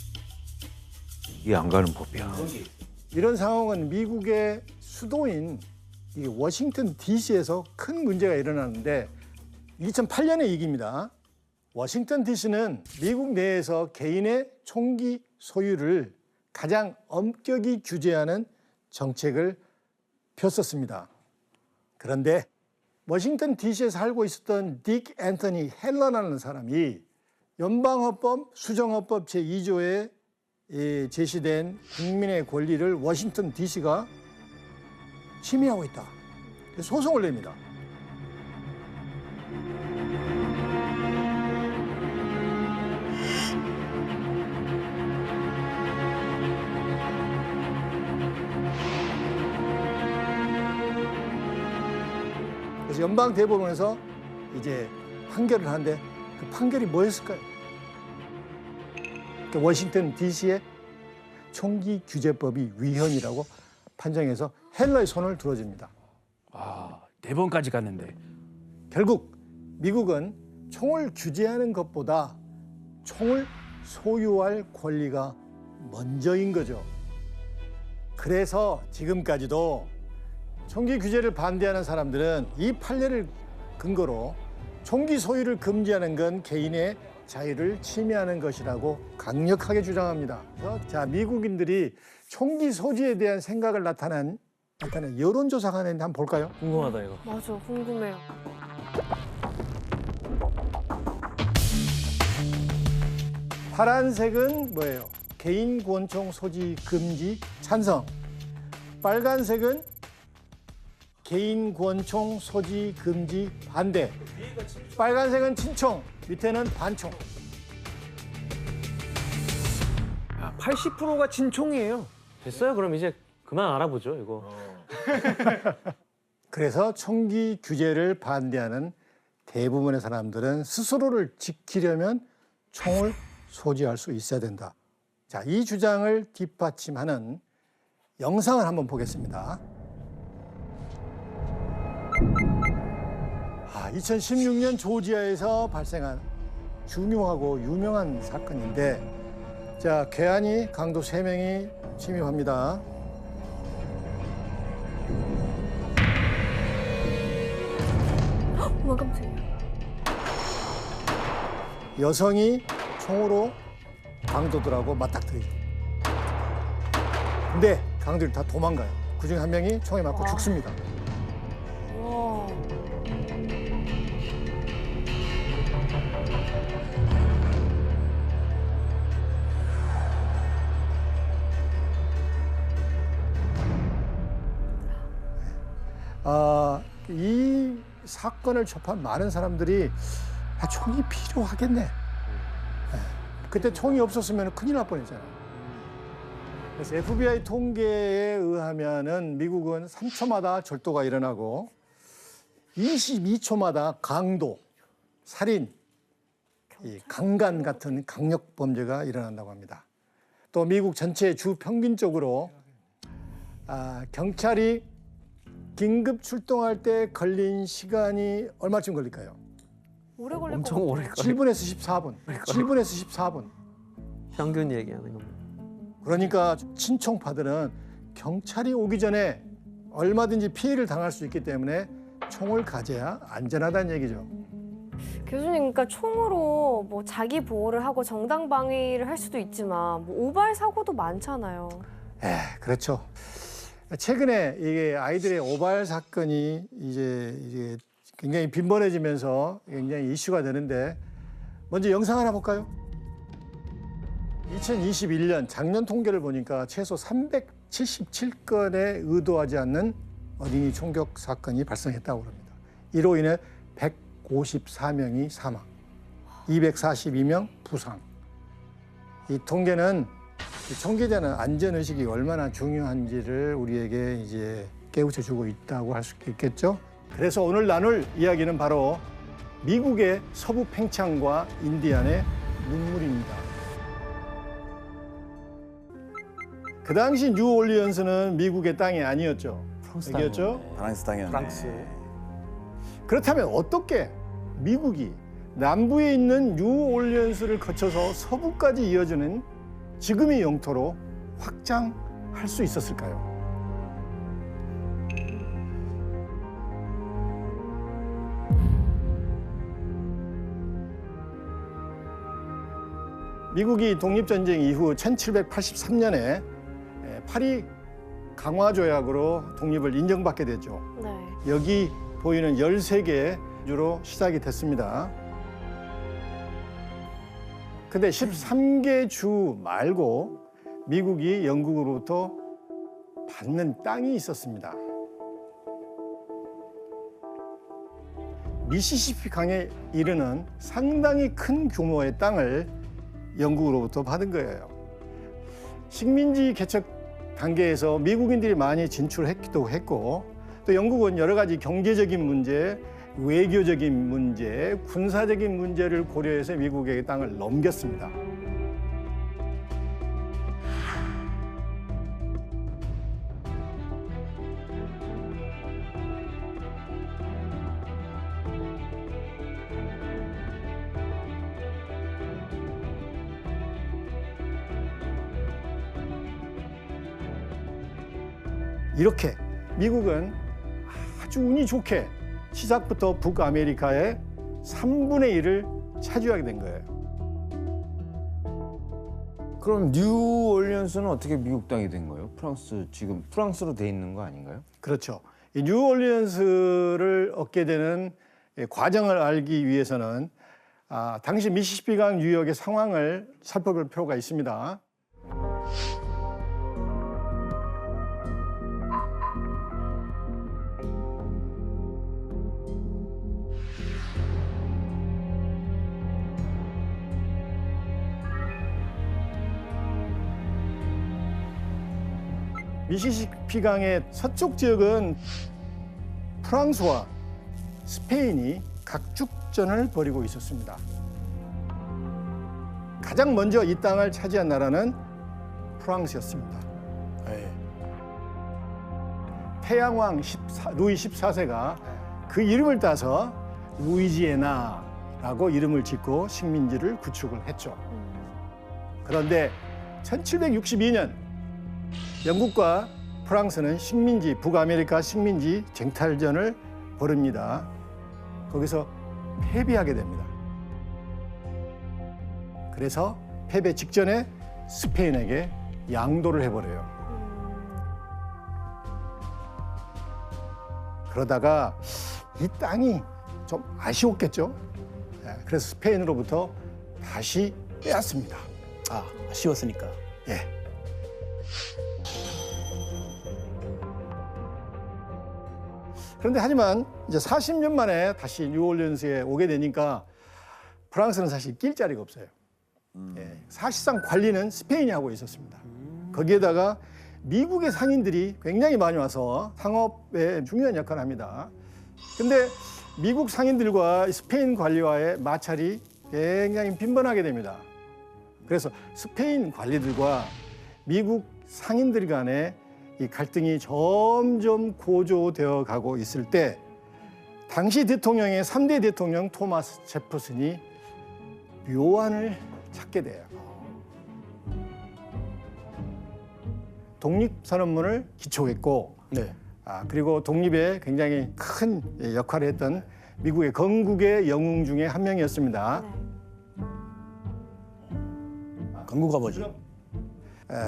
[SPEAKER 10] 이게 안 가는 법이야.
[SPEAKER 1] 이런 상황은 미국의 수도인 이 워싱턴 DC에서 큰 문제가 일어나는데 2008년의 얘기입니다. 워싱턴 DC는 미국 내에서 개인의 총기 소유를 가장 엄격히 규제하는 정책을 폈었습니다. 그런데 워싱턴 DC에 살고 있었던 딕 앤서니 헬러라는 사람이 연방헌법 수정헌법 제2조에 제시된 국민의 권리를 워싱턴 DC가 침해하고 있다. 그래서 소송을 냅니다. 그래서 연방 대법원에서 이제 판결을 하는데 그 판결이 뭐였을까요? 워싱턴 DC의 총기 규제법이 위헌이라고 판정해서 헬러의 손을 들어줍니다.
[SPEAKER 6] 아, 4번까지 갔는데.
[SPEAKER 1] 결국 미국은 총을 규제하는 것보다 총을 소유할 권리가 먼저인 거죠. 그래서 지금까지도 총기 규제를 반대하는 사람들은 이 판례를 근거로 총기 소유를 금지하는 건 개인의 자유를 침해하는 것이라고 강력하게 주장합니다. 자, 미국인들이 총기 소지에 대한 생각을 나타낸 여론조사가 하는데 한번 볼까요?
[SPEAKER 2] 궁금하다 이거.
[SPEAKER 5] 맞아, 궁금해요.
[SPEAKER 1] 파란색은 뭐예요? 개인 권총 소지 금지 찬성. 빨간색은 개인 권총 소지 금지 반대. 빨간색은 친총, 밑에는 반총.
[SPEAKER 10] 80%가 친총이에요.
[SPEAKER 2] 됐어요? 그럼 이제 그만 알아보죠 이거.
[SPEAKER 1] 그래서 총기 규제를 반대하는 대부분의 사람들은 스스로를 지키려면 총을 소지할 수 있어야 된다. 자, 이 주장을 뒷받침하는 영상을 한번 보겠습니다. 2016년 조지아에서 발생한 중요하고 유명한 사건인데, 자, 괴한이 강도 3명이 침입합니다.
[SPEAKER 5] 어머, 깜짝이야.
[SPEAKER 1] 여성이 총으로 강도들하고 맞닥뜨리죠. 근데 강도들이 다 도망가요. 그중에 한 명이 총에 맞고 죽습니다.
[SPEAKER 5] 와.
[SPEAKER 1] 이 사건을 접한 많은 사람들이 총이 필요하겠네. 그때 총이 없었으면 큰일 날 뻔했잖아요. 그래서 FBI 통계에 의하면은 미국은 3초마다 절도가 일어나고 22초마다 강도, 살인, 이 강간 같은 강력 범죄가 일어난다고 합니다. 또 미국 전체 주 평균적으로 경찰이 긴급 출동할 때 걸린 시간이 얼마쯤 걸릴까요?
[SPEAKER 5] 오래 걸릴
[SPEAKER 13] 엄청
[SPEAKER 5] 것
[SPEAKER 13] 오래
[SPEAKER 5] 같아요.
[SPEAKER 1] 7분에서 14분. 7분에서 14분.
[SPEAKER 13] 평균 얘기하는 겁니다.
[SPEAKER 1] 그러니까 친총파들은 경찰이 오기 전에 얼마든지 피해를 당할 수 있기 때문에 총을 가져야 안전하다는 얘기죠.
[SPEAKER 5] 교수님, 그러니까 총으로 뭐 자기 보호를 하고 정당 방위를 할 수도 있지만 뭐 오발 사고도 많잖아요.
[SPEAKER 1] 그렇죠. 최근에 이게 아이들의 오발 사건이 이제 굉장히 빈번해지면서 굉장히 이슈가 되는데, 먼저 영상 하나 볼까요? 2021년 작년 통계를 보니까 최소 177건의 의도하지 않는 어린이 총격 사건이 발생했다고 합니다. 이로 인해 154명이 사망, 242명 부상. 이 통계는 총기자는 안전의식이 얼마나 중요한지를 우리에게 이제 깨우쳐주고 있다고 할 수 있겠죠. 그래서 오늘 나눌 이야기는 바로 미국의 서부 팽창과 인디안의 눈물입니다. 그 당시 뉴올리언스는 미국의 땅이 아니었죠. 여기였죠?
[SPEAKER 7] 프랑스 땅이었네.
[SPEAKER 1] 프랑스. 그렇다면 어떻게 미국이 남부에 있는 뉴올리언스를 거쳐서 서부까지 이어지는 지금의 영토로 확장할 수 있었을까요? 미국이 독립전쟁 이후 1783년에 파리 강화조약으로 독립을 인정받게 됐죠.
[SPEAKER 5] 네.
[SPEAKER 1] 여기 보이는 13개의 주로 시작이 됐습니다. 근데 13개 주 말고 미국이 영국으로부터 받는 땅이 있었습니다. 미시시피 강에 이르는 상당히 큰 규모의 땅을 영국으로부터 받은 거예요. 식민지 개척 단계에서 미국인들이 많이 진출했기도 했고 또 영국은 여러 가지 경제적인 문제, 외교적인 문제, 군사적인 문제를 고려해서 미국에게 땅을 넘겼습니다. 이렇게 미국은 아주 운이 좋게 시작부터 북아메리카의 3분의 1을 차지하게 된 거예요.
[SPEAKER 10] 그럼 뉴올리언스는 어떻게 미국 땅이 된 거예요? 프랑스 지금 프랑스로 돼 있는 거 아닌가요?
[SPEAKER 1] 그렇죠. 이 뉴올리언스를 얻게 되는 과정을 알기 위해서는 당시 미시시피강 유역의 상황을 살펴볼 필요가 있습니다. 미시시피강의 서쪽 지역은 프랑스와 스페인이 각축전을 벌이고 있었습니다. 가장 먼저 이 땅을 차지한 나라는 프랑스였습니다. 태양왕 루이 14세가 그 이름을 따서 루이지애나라고 이름을 짓고 식민지를 구축을 했죠. 그런데 1762년 영국과 프랑스는 북아메리카 식민지 쟁탈전을 벌입니다. 거기서 패배하게 됩니다. 그래서 패배 직전에 스페인에게 양도를 해버려요. 그러다가 이 땅이 좀 아쉬웠겠죠. 그래서 스페인으로부터 다시 빼앗습니다.
[SPEAKER 6] 아쉬웠으니까.
[SPEAKER 1] 예. 그런데 하지만 이제 40년 만에 다시 뉴올리언스에 오게 되니까 프랑스는 사실 낄 자리가 없어요. 사실상 관리는 스페인이 하고 있었습니다. 거기에다가 미국의 상인들이 굉장히 많이 와서 상업에 중요한 역할을 합니다. 근데 미국 상인들과 스페인 관리와의 마찰이 굉장히 빈번하게 됩니다. 그래서 스페인 관리들과 미국 상인들 간의 이 갈등이 점점 고조되어 가고 있을 때 당시 대통령의 3대 대통령 토마스 제퍼슨이 묘안을 찾게 돼요. 독립선언문을 기초했고 그리고 독립에 굉장히 큰 역할을 했던 미국의 건국의 영웅 중에 한 명이었습니다.
[SPEAKER 6] 건국가 뭐지?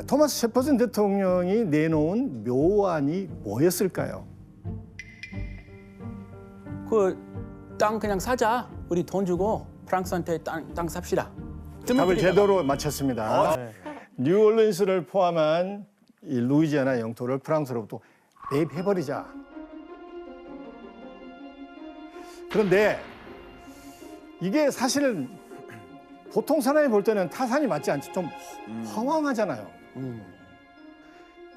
[SPEAKER 1] 토마스 제퍼슨 대통령이 내놓은 묘안이 뭐였을까요?
[SPEAKER 6] 그 땅 그냥 사자. 우리 돈 주고 프랑스한테 땅 삽시다.
[SPEAKER 1] 답을 제대로 맞췄습니다. 뉴올리언스를 포함한 이 루이지애나 영토를 프랑스로부터 매입해버리자. 그런데 이게 사실은 보통 사람이 볼 때는 타산이 맞지 않죠. 좀 허황하잖아요.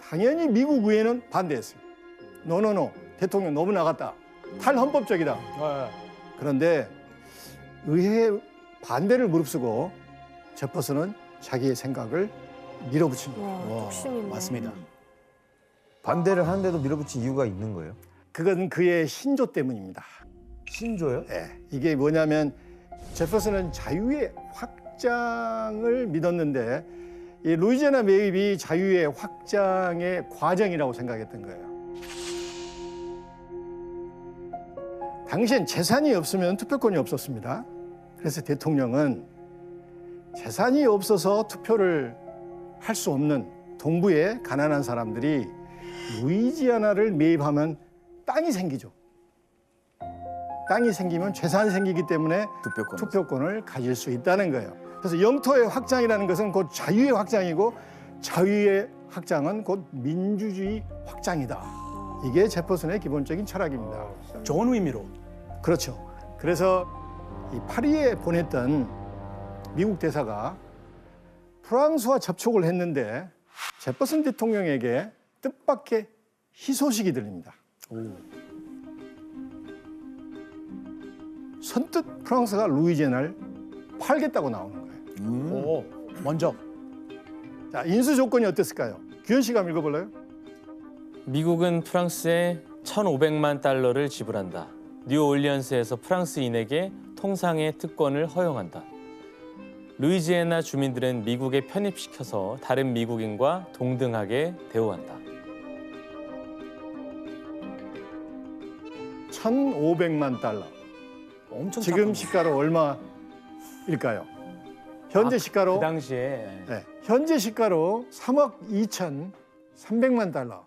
[SPEAKER 1] 당연히 미국 의회는 반대했어요. 노노노, 대통령 너무 나갔다. 탈헌법적이다. 그런데 의회 반대를 무릅쓰고 제퍼슨은 자기의 생각을 밀어붙입니다.
[SPEAKER 5] 욕심이네.
[SPEAKER 7] 맞습니다.
[SPEAKER 10] 반대를 하는데도 밀어붙인 이유가 있는 거예요?
[SPEAKER 1] 그건 그의 신조 때문입니다.
[SPEAKER 10] 신조요?
[SPEAKER 1] 네, 이게 뭐냐면 제퍼슨은 자유의 확장을 믿었는데 이 루이지애나 매입이 자유의 확장의 과정이라고 생각했던 거예요. 당시엔 재산이 없으면 투표권이 없었습니다. 그래서 대통령은 재산이 없어서 투표를 할 수 없는 동부의 가난한 사람들이 루이지애나를 매입하면 땅이 생기죠. 땅이 생기면 재산이 생기기 때문에 투표권을 가질 수 있다는 거예요. 그래서 영토의 확장이라는 것은 곧 자유의 확장이고 자유의 확장은 곧 민주주의 확장이다. 이게 제퍼슨의 기본적인 철학입니다.
[SPEAKER 7] 좋은 의미로.
[SPEAKER 1] 그렇죠. 그래서 이 파리에 보냈던 미국 대사가 프랑스와 접촉을 했는데 제퍼슨 대통령에게 뜻밖의 희소식이 들립니다. 선뜻 프랑스가 루이지애나를 팔겠다고 나오는 거예요.
[SPEAKER 7] 먼저.
[SPEAKER 1] 자, 인수 조건이 어땠을까요? 규현 씨가 한번 읽어볼래요?
[SPEAKER 2] 미국은 프랑스에 1,500만 달러를 지불한다. 뉴올리언스에서 프랑스인에게 통상의 특권을 허용한다. 루이지애나 주민들은 미국에 편입시켜서 다른 미국인과 동등하게 대우한다.
[SPEAKER 1] 1,500만 달러.
[SPEAKER 7] 엄청
[SPEAKER 1] 지금 시가로 얼마일까요? 현재 시가로
[SPEAKER 2] 그 당시에
[SPEAKER 1] 네, 현재 시가로 3억 2,300만 달러.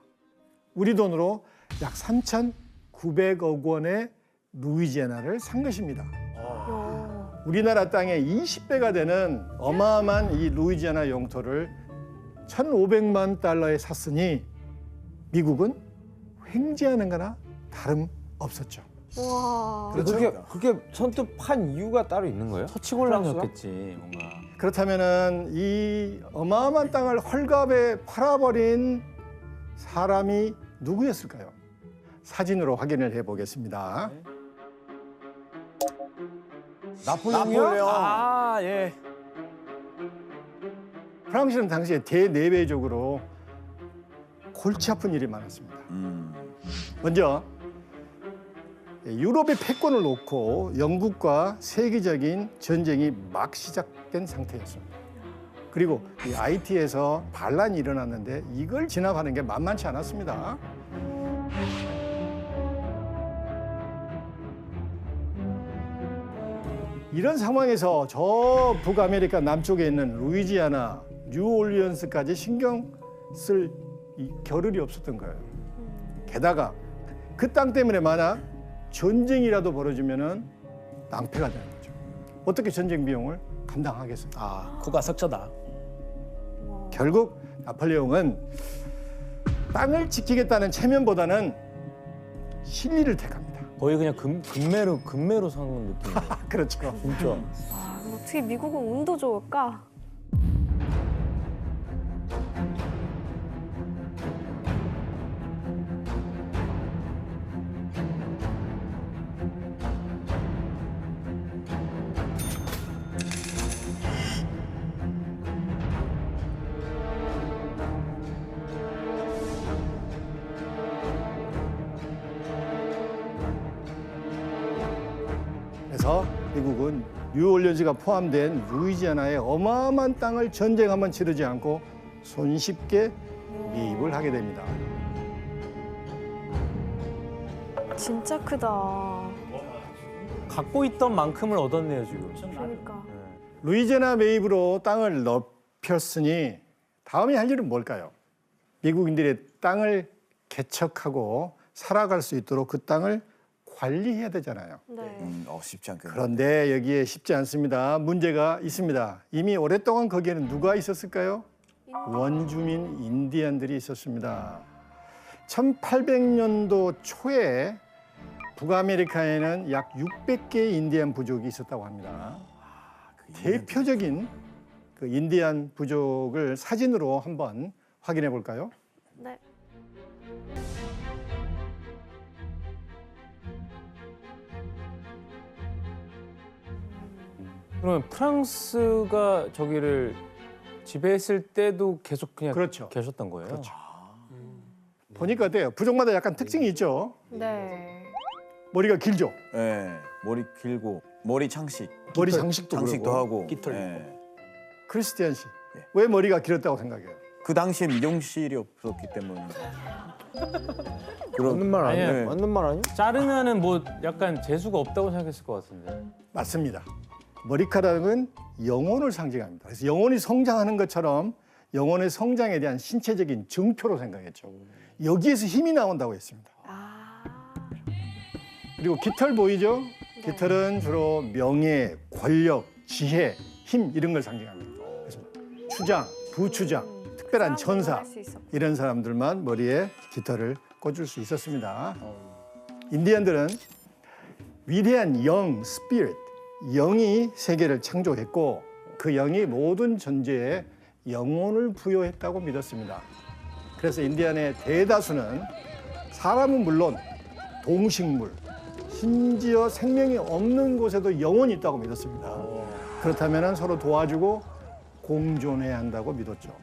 [SPEAKER 1] 우리 돈으로 약 3,900억 원의 루이지애나를 산 것입니다. 우리나라 땅의 20배가 되는 어마어마한 이 루이지애나 영토를 1,500만 달러에 샀으니 미국은 횡재하는 거나 다름없었죠.
[SPEAKER 5] 와.
[SPEAKER 10] 그렇게 선뜻 판 이유가 따로 있는 거예요?
[SPEAKER 2] 터치곤란이었겠지 뭔가.
[SPEAKER 1] 그렇다면은 이 어마어마한 땅을 헐값에 팔아버린 사람이 누구였을까요? 사진으로 확인을 해보겠습니다.
[SPEAKER 10] 나폴레옹이요?
[SPEAKER 7] 아, 예.
[SPEAKER 1] 프랑스는 당시에 대내외적으로 골치 아픈 일이 많았습니다. 먼저 유럽의 패권을 놓고 영국과 세계적인 전쟁이 막 시작된 상태였습니다. 그리고 이 IT에서 반란이 일어났는데 이걸 진압하는 게 만만치 않았습니다. 이런 상황에서 저 북아메리카 남쪽에 있는 루이지애나, 뉴올리언스까지 신경 쓸 겨를이 없었던 거예요. 게다가 그 땅 때문에 만약 전쟁이라도 벌어지면은 낭패가 되는 거죠. 어떻게 전쟁 비용을 감당하겠어요?
[SPEAKER 7] 코가 석자다.
[SPEAKER 1] 결국 나폴레옹은 땅을 지키겠다는 체면보다는 실리를 택합니다.
[SPEAKER 2] 거의 그냥 금매로 사는 느낌.
[SPEAKER 1] 그렇죠.
[SPEAKER 2] 진짜.
[SPEAKER 5] 어떻게 미국은 운도 좋을까?
[SPEAKER 1] 그래서 미국은 뉴올리언스가 포함된 루이지애나의 어마어마한 땅을 전쟁 한번 치르지 않고 손쉽게 매입을 하게 됩니다.
[SPEAKER 5] 진짜 크다.
[SPEAKER 2] 갖고 있던 만큼을 얻었네요 지금.
[SPEAKER 5] 그러니까.
[SPEAKER 1] 루이지애나 매입으로 땅을 넓혔으니 다음에 할 일은 뭘까요? 미국인들의 땅을 개척하고 살아갈 수 있도록 그 땅을 관리해야 되잖아요.
[SPEAKER 5] 네.
[SPEAKER 7] 쉽지 않겠네.
[SPEAKER 1] 그런데 여기에 쉽지 않습니다. 문제가 있습니다. 이미 오랫동안 거기에는 누가 있었을까요? 원주민 인디안들이 있었습니다. 1800년도 초에 북아메리카에는 약 600개의 인디안 부족이 있었다고 합니다. 대표적인 그 인디안 부족을 사진으로 한번 확인해 볼까요?
[SPEAKER 5] 네.
[SPEAKER 2] 그러면 프랑스가 저기를 지배했을 때도 계속 그냥
[SPEAKER 1] 그렇죠.
[SPEAKER 2] 계셨던 거예요?
[SPEAKER 1] 그렇죠. 보니까 어때요? 부족마다 약간 특징이 있죠.
[SPEAKER 5] 네.
[SPEAKER 1] 머리가 길죠.
[SPEAKER 7] 네, 머리 길고 머리 장식.
[SPEAKER 1] 머리 장식도 그러고.
[SPEAKER 7] 하고.
[SPEAKER 6] 깃털.
[SPEAKER 7] 네.
[SPEAKER 1] 크리스티안 씨, 왜 머리가 길었다고 생각해요?
[SPEAKER 7] 그 당시에 미용실이 없었기 때문에.
[SPEAKER 10] 맞는 말 아니에요?
[SPEAKER 7] 네.
[SPEAKER 10] 맞는 말 아니에요?
[SPEAKER 2] 자르면은 뭐 약간 재수가 없다고 생각했을 것 같은데.
[SPEAKER 1] 맞습니다. 머리카락은 영혼을 상징합니다. 그래서 영혼이 성장하는 것처럼 영혼의 성장에 대한 신체적인 증표로 생각했죠. 여기에서 힘이 나온다고 했습니다. 그리고 깃털 보이죠? 깃털은 주로 명예, 권력, 지혜, 힘 이런 걸 상징합니다. 그래서 추장, 부추장, 특별한 전사 이런 사람들만 머리에 깃털을 꽂을 수 있었습니다. 인디언들은 위대한 영, 스피릿, 영이 세계를 창조했고 그 영이 모든 존재에 영혼을 부여했다고 믿었습니다. 그래서 인디안의 대다수는 사람은 물론 동식물, 심지어 생명이 없는 곳에도 영혼이 있다고 믿었습니다. 그렇다면 서로 도와주고 공존해야 한다고 믿었죠.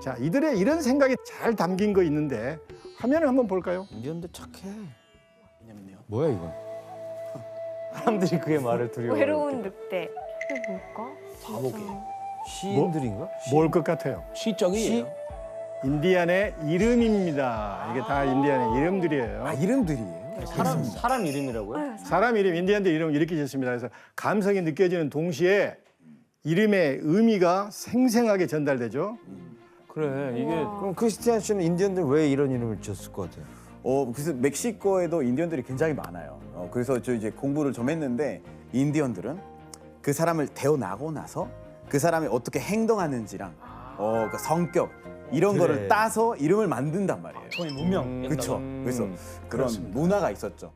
[SPEAKER 1] 자, 이들의 이런 생각이 잘 담긴 거 있는데 화면을 한번 볼까요?
[SPEAKER 10] 인디언들 착해. 뭐야 이건?
[SPEAKER 2] 사람들이 그의 말을 두려워해.
[SPEAKER 5] 외로운 늑대. 이게 뭘까?
[SPEAKER 10] 바보개. 시인들인가?
[SPEAKER 1] 뭘 것 같아요?
[SPEAKER 6] 시적이에요.
[SPEAKER 1] 인디안의 이름입니다. 이게 다 인디안의 이름들이에요.
[SPEAKER 7] 아, 이름들이에요?
[SPEAKER 2] 사람 이름이라고요?
[SPEAKER 1] 사람 이름, 인디안들 이름을 이렇게 짓습니다. 그래서 감성이 느껴지는 동시에 이름의 의미가 생생하게 전달되죠.
[SPEAKER 2] 그래 이게
[SPEAKER 10] 그럼 크리스티안 씨는 인디언들 왜 이런 이름을 지었을 것 같아요?
[SPEAKER 7] 그래서 멕시코에도 인디언들이 굉장히 많아요. 그래서 저 이제 공부를 좀 했는데 인디언들은 그 사람을 태어나고 나서 그 사람이 어떻게 행동하는지랑 그 성격 이런
[SPEAKER 10] 그래.
[SPEAKER 7] 거를 따서 이름을 만든단 말이에요.
[SPEAKER 6] 저희 문명.
[SPEAKER 7] 그렇죠. 그래서 그런
[SPEAKER 1] 그렇습니다.
[SPEAKER 7] 문화가 있었죠.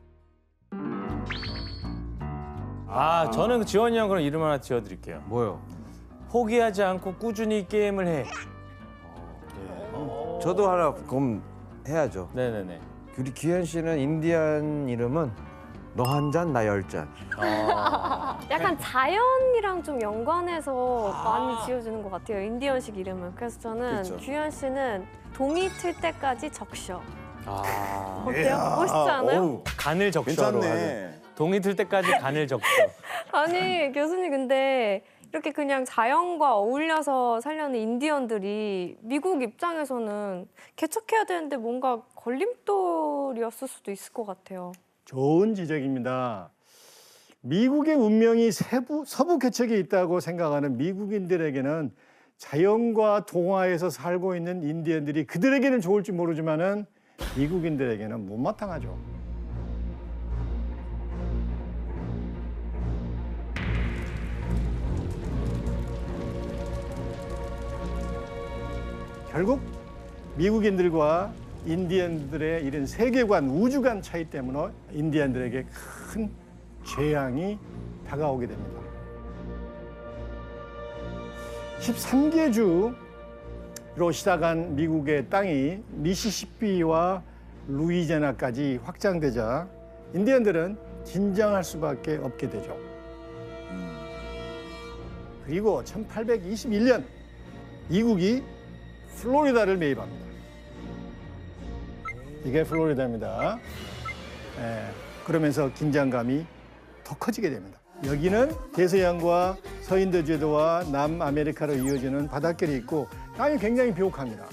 [SPEAKER 2] 저는 지원이 형 그럼 이름 하나 지어드릴게요.
[SPEAKER 10] 뭐요?
[SPEAKER 2] 포기하지 않고 꾸준히 게임을 해.
[SPEAKER 10] 저도 하나 그럼 해야죠.
[SPEAKER 2] 네네네.
[SPEAKER 10] 우리 기현 씨는 인디안 이름은 너 한 잔 나 열 잔.
[SPEAKER 5] 약간 자연이랑 좀 연관해서 많이 지어지는 것 같아요. 인디언식 이름은. 그래서 저는
[SPEAKER 7] 그렇죠.
[SPEAKER 5] 규현 씨는 동이 틀 때까지 적셔.
[SPEAKER 2] 아,
[SPEAKER 5] 어때요? 멋있지 않아요?
[SPEAKER 7] 어우,
[SPEAKER 2] 간을 적셔로 하죠.
[SPEAKER 7] 괜찮네.
[SPEAKER 2] 동이 틀 때까지 간을 적셔.
[SPEAKER 5] 아니 교수님 근데 이렇게 그냥 자연과 어울려서 살려는 인디언들이 미국 입장에서는 개척해야 되는데 뭔가 걸림돌이었을 수도 있을 것 같아요.
[SPEAKER 1] 좋은 지적입니다. 미국의 운명이 서부 개척에 있다고 생각하는 미국인들에게는 자연과 동화에서 살고 있는 인디언들이 그들에게는 좋을지 모르지만은 미국인들에게는 못마땅하죠. 결국 미국인들과 인디언들의 이런 세계관, 우주관 차이 때문에 인디언들에게 큰 재앙이 다가오게 됩니다. 13개 주로 시작한 미국의 땅이 미시시피와 루이지애나까지 확장되자 인디언들은 긴장할 수밖에 없게 되죠. 그리고 1821년 미국이 플로리다를 매입합니다. 이게 플로리다입니다. 그러면서 긴장감이 더 커지게 됩니다. 여기는 대서양과 서인도 제도와 남아메리카로 이어지는 바닷길이 있고 땅이 굉장히 비옥합니다.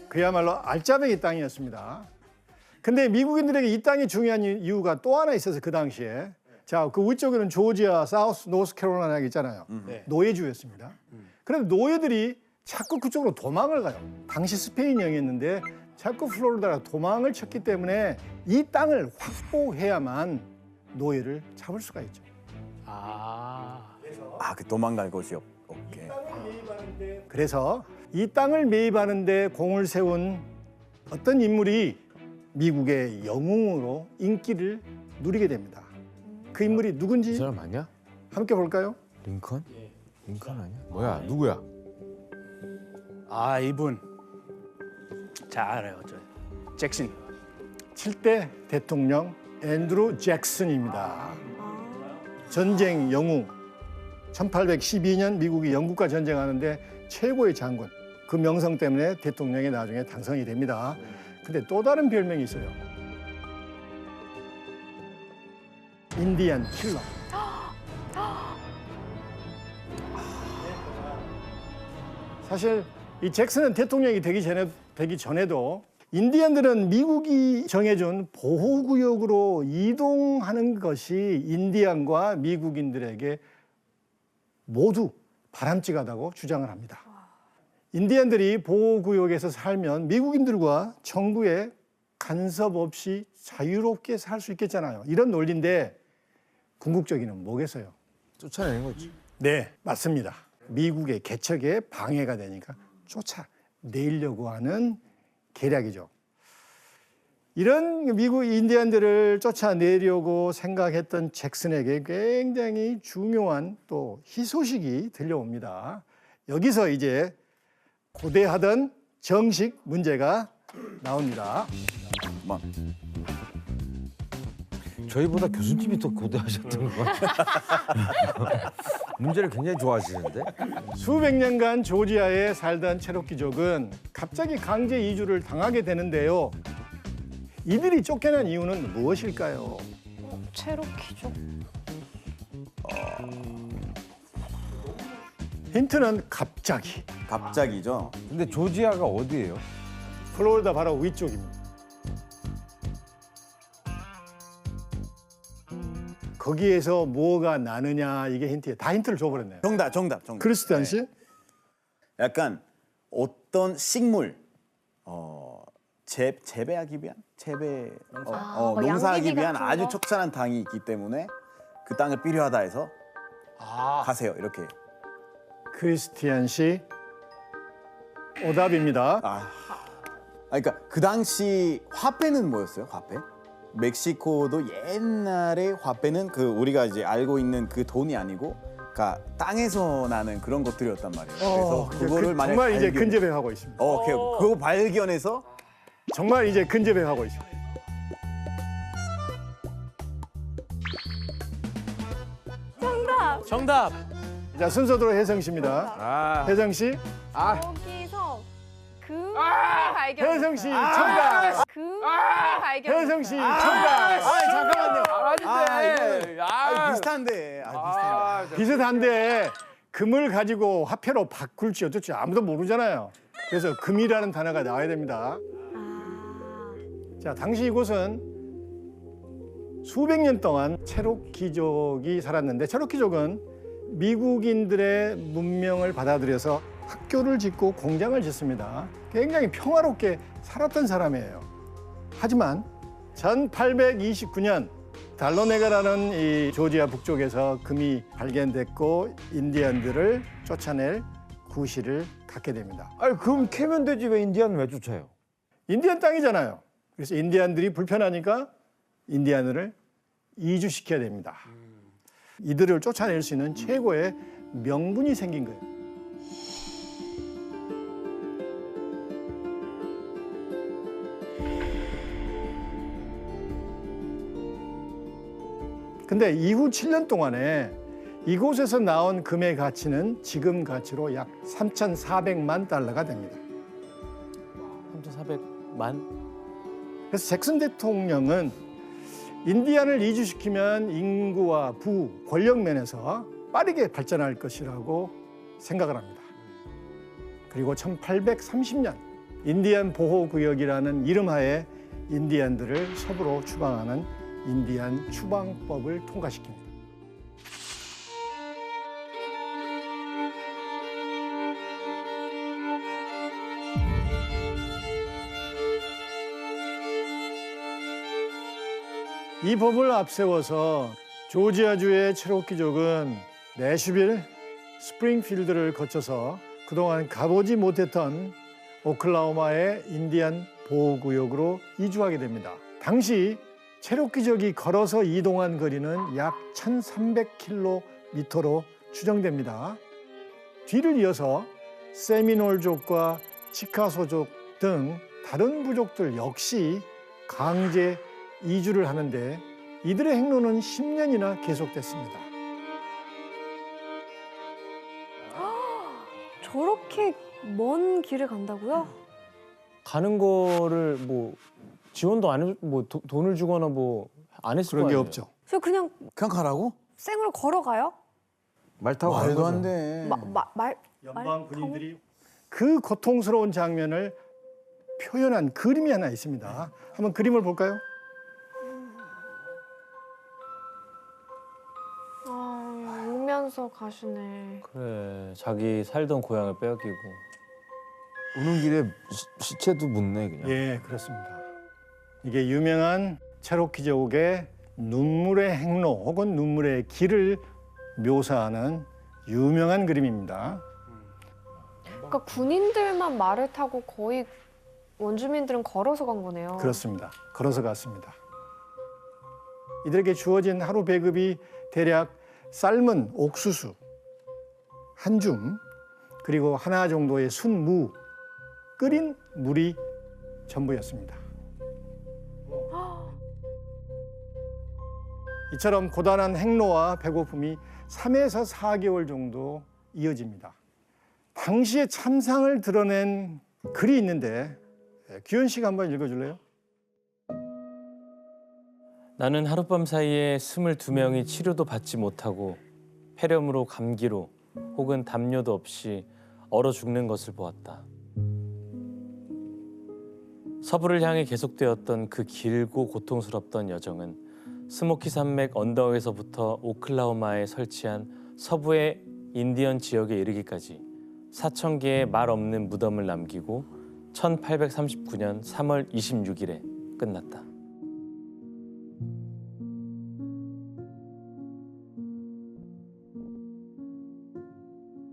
[SPEAKER 1] 그야말로 알짜배기 땅이었습니다. 근데 미국인들에게 이 땅이 중요한 이유가 또 하나 있어서 그 당시에 자, 그 위쪽에는 조지아, 사우스, 노스캐롤라이나가 있잖아요. 노예주였습니다. 그런데 노예들이 자꾸 그쪽으로 도망을 가요. 당시 스페인령이었는데 자꾸 플로리다로 도망을 쳤기 때문에 이 땅을 확보해야만 노예를 잡을 수가 있죠.
[SPEAKER 7] 그 도망갈 곳이 없게.
[SPEAKER 1] 이 땅을 매입하는 그래서 이 땅을 매입하는데 공을 세운 어떤 인물이 미국의 영웅으로 인기를 누리게 됩니다. 그 인물이 누군지
[SPEAKER 10] 이 사람 아니야?
[SPEAKER 1] 함께 볼까요?
[SPEAKER 10] 링컨? 링컨 아니야? 뭐야? 누구야?
[SPEAKER 6] 아 이분 잘 알아요. 저 잭슨.
[SPEAKER 1] 7대 대통령 앤드루 잭슨입니다. 전쟁 영웅. 1812년 미국이 영국과 전쟁하는데 최고의 장군. 그 명성 때문에 대통령이 나중에 당선이 됩니다. 근데 또 다른 별명이 있어요. 인디안 킬러. 사실 이 잭슨은 대통령이 되기 전에도 인디언들은 미국이 정해준 보호구역으로 이동하는 것이 인디언과 미국인들에게 모두 바람직하다고 주장을 합니다. 인디언들이 보호구역에서 살면 미국인들과 정부의 간섭 없이 자유롭게 살 수 있겠잖아요. 이런 논리인데 궁극적이는 뭐겠어요?
[SPEAKER 10] 쫓아내는 거지.
[SPEAKER 1] 네, 맞습니다. 미국의 개척에 방해가 되니까 쫓아내려고 하는 계략이죠. 이런 미국 인디언들을 쫓아내려고 생각했던 잭슨에게 굉장히 중요한 또 희소식이 들려옵니다. 여기서 이제 고대하던 정식 문제가 나옵니다.
[SPEAKER 10] 저희보다 교수님이 더 고대하셨던 것 같아요. 문제를 굉장히 좋아하시는데?
[SPEAKER 1] 수백 년간 조지아에 살던 체로키족은 갑자기 강제 이주를 당하게 되는데요. 이들이 쫓겨난 이유는 무엇일까요?
[SPEAKER 5] 체로키족.
[SPEAKER 1] 힌트는 갑자기.
[SPEAKER 7] 갑자기죠.
[SPEAKER 10] 근데 조지아가 어디예요?
[SPEAKER 1] 플로리다 바로 위쪽입니다. 거기에서 뭐가 나느냐 이게 힌트예요. 다 힌트를 줘버렸네요.
[SPEAKER 7] 정답.
[SPEAKER 1] 크리스티안 씨?
[SPEAKER 7] 네. 약간 어떤 식물, 재배하기 위한? 농사하기 위한 아주 척찬한 땅이 있기 때문에 그 땅을 필요하다 해서 가세요, 이렇게.
[SPEAKER 1] 크리스티안 씨 오답입니다.
[SPEAKER 7] 그러니까 그 당시 화폐는 뭐였어요? 화폐? 멕시코도 옛날에 화폐는 그 우리가 이제 알고 있는 그 돈이 아니고, 그러니까 땅에서 나는 그런 것들이었단 말이에요. 그래서 그거를 만약
[SPEAKER 1] 정말 이제 근접해가고 있습니다.
[SPEAKER 7] 그거 발견해서
[SPEAKER 1] 정말 이제 근접해가고 있습니다.
[SPEAKER 2] 정답.
[SPEAKER 1] 자, 순서대로 혜성 씨입니다. 혜성 씨.
[SPEAKER 5] 거기서 금을 발견.
[SPEAKER 1] 혜성 씨 정답.
[SPEAKER 5] 금을 발견.
[SPEAKER 1] 혜성 씨 정답.
[SPEAKER 7] 잠깐만요.
[SPEAKER 6] 맞은데.
[SPEAKER 7] 비슷한데.
[SPEAKER 1] 비슷한데 금을 가지고 화폐로 바꿀지 어쩔지 아무도 모르잖아요. 그래서 금이라는 단어가 나와야 됩니다. 자, 당시 이곳은 수백 년 동안 체로키족이 살았는데, 체로키족은 미국인들의 문명을 받아들여서 학교를 짓고 공장을 짓습니다. 굉장히 평화롭게 살았던 사람이에요. 하지만 1829년 달로네가라는 이 조지아 북쪽에서 금이 발견됐고 인디언들을 쫓아낼 구실을 갖게 됩니다.
[SPEAKER 10] 아니 금 캐면 되지 왜 인디언 왜 쫓아요?
[SPEAKER 1] 인디언 땅이잖아요. 그래서 인디언들이 불편하니까 인디언을 이주시켜야 됩니다. 이들을 쫓아낼 수 있는 최고의 명분이 생긴 거예요. 근데 이후 7년 동안에 이곳에서 나온 금의 가치는 지금 가치로 약 3,400만 달러가 됩니다.
[SPEAKER 2] 3,400만?
[SPEAKER 1] 그래서 잭슨 대통령은 인디안을 이주시키면 인구와 부, 권력 면에서 빠르게 발전할 것이라고 생각을 합니다. 그리고 1830년 인디안 보호구역이라는 이름하에 인디안들을 서부로 추방하는 인디안 추방법을 통과시킵니다. 이 법을 앞세워서 조지아주의 체로키족은 내슈빌, 스프링필드를 거쳐서 그동안 가보지 못했던 오클라호마의 인디안 보호구역으로 이주하게 됩니다. 당시 체로키족이 걸어서 이동한 거리는 약 1,300km로 추정됩니다. 뒤를 이어서 세미놀족과 치카소족 등 다른 부족들 역시 강제 이주를 하는데 이들의 행로는 10년이나 계속됐습니다.
[SPEAKER 5] 저렇게 먼 길을 간다고요?
[SPEAKER 2] 가는 거를 뭐 지원도 안 해, 뭐 돈을 주거나 뭐 안 했을
[SPEAKER 1] 그런
[SPEAKER 2] 거
[SPEAKER 1] 게
[SPEAKER 2] 아니에요?
[SPEAKER 1] 없죠.
[SPEAKER 5] 저 그냥
[SPEAKER 7] 가라고?
[SPEAKER 5] 생으로 걸어가요?
[SPEAKER 10] 말 타고 가는
[SPEAKER 7] 말도
[SPEAKER 10] 거죠.
[SPEAKER 7] 안 돼.
[SPEAKER 1] 연방 군인들이 그 고통스러운 장면을 표현한 그림이 하나 있습니다. 한번 그림을 볼까요?
[SPEAKER 5] 아, 울면서 가시네.
[SPEAKER 2] 그래, 자기 살던 고향을 빼앗기고.
[SPEAKER 10] 오는 길에 시체도 묻네 그냥.
[SPEAKER 1] 예, 그렇습니다. 이게 유명한 체로키족의 눈물의 행로 혹은 눈물의 길을 묘사하는 유명한 그림입니다.
[SPEAKER 5] 그러니까 군인들만 말을 타고 거의 원주민들은 걸어서 간 거네요.
[SPEAKER 1] 그렇습니다. 걸어서 갔습니다. 이들에게 주어진 하루 배급이 대략 삶은 옥수수 한 줌, 그리고 하나 정도의 순무, 끓인 물이 전부였습니다. 이처럼 고단한 행로와 배고픔이 3에서 4개월 정도 이어집니다. 당시의 참상을 드러낸 글이 있는데 규현 씨가 한번 읽어줄래요?
[SPEAKER 2] 나는 하룻밤 사이에 22명이 치료도 받지 못하고 폐렴으로 감기로 혹은 담요도 없이 얼어 죽는 것을 보았다. 서부를 향해 계속되었던 그 길고 고통스럽던 여정은 스모키 산맥 언덕에서부터 오클라호마에 설치한 서부의 인디언 지역에 이르기까지 4,000개의 말 없는 무덤을 남기고 1839년 3월 26일에 끝났다.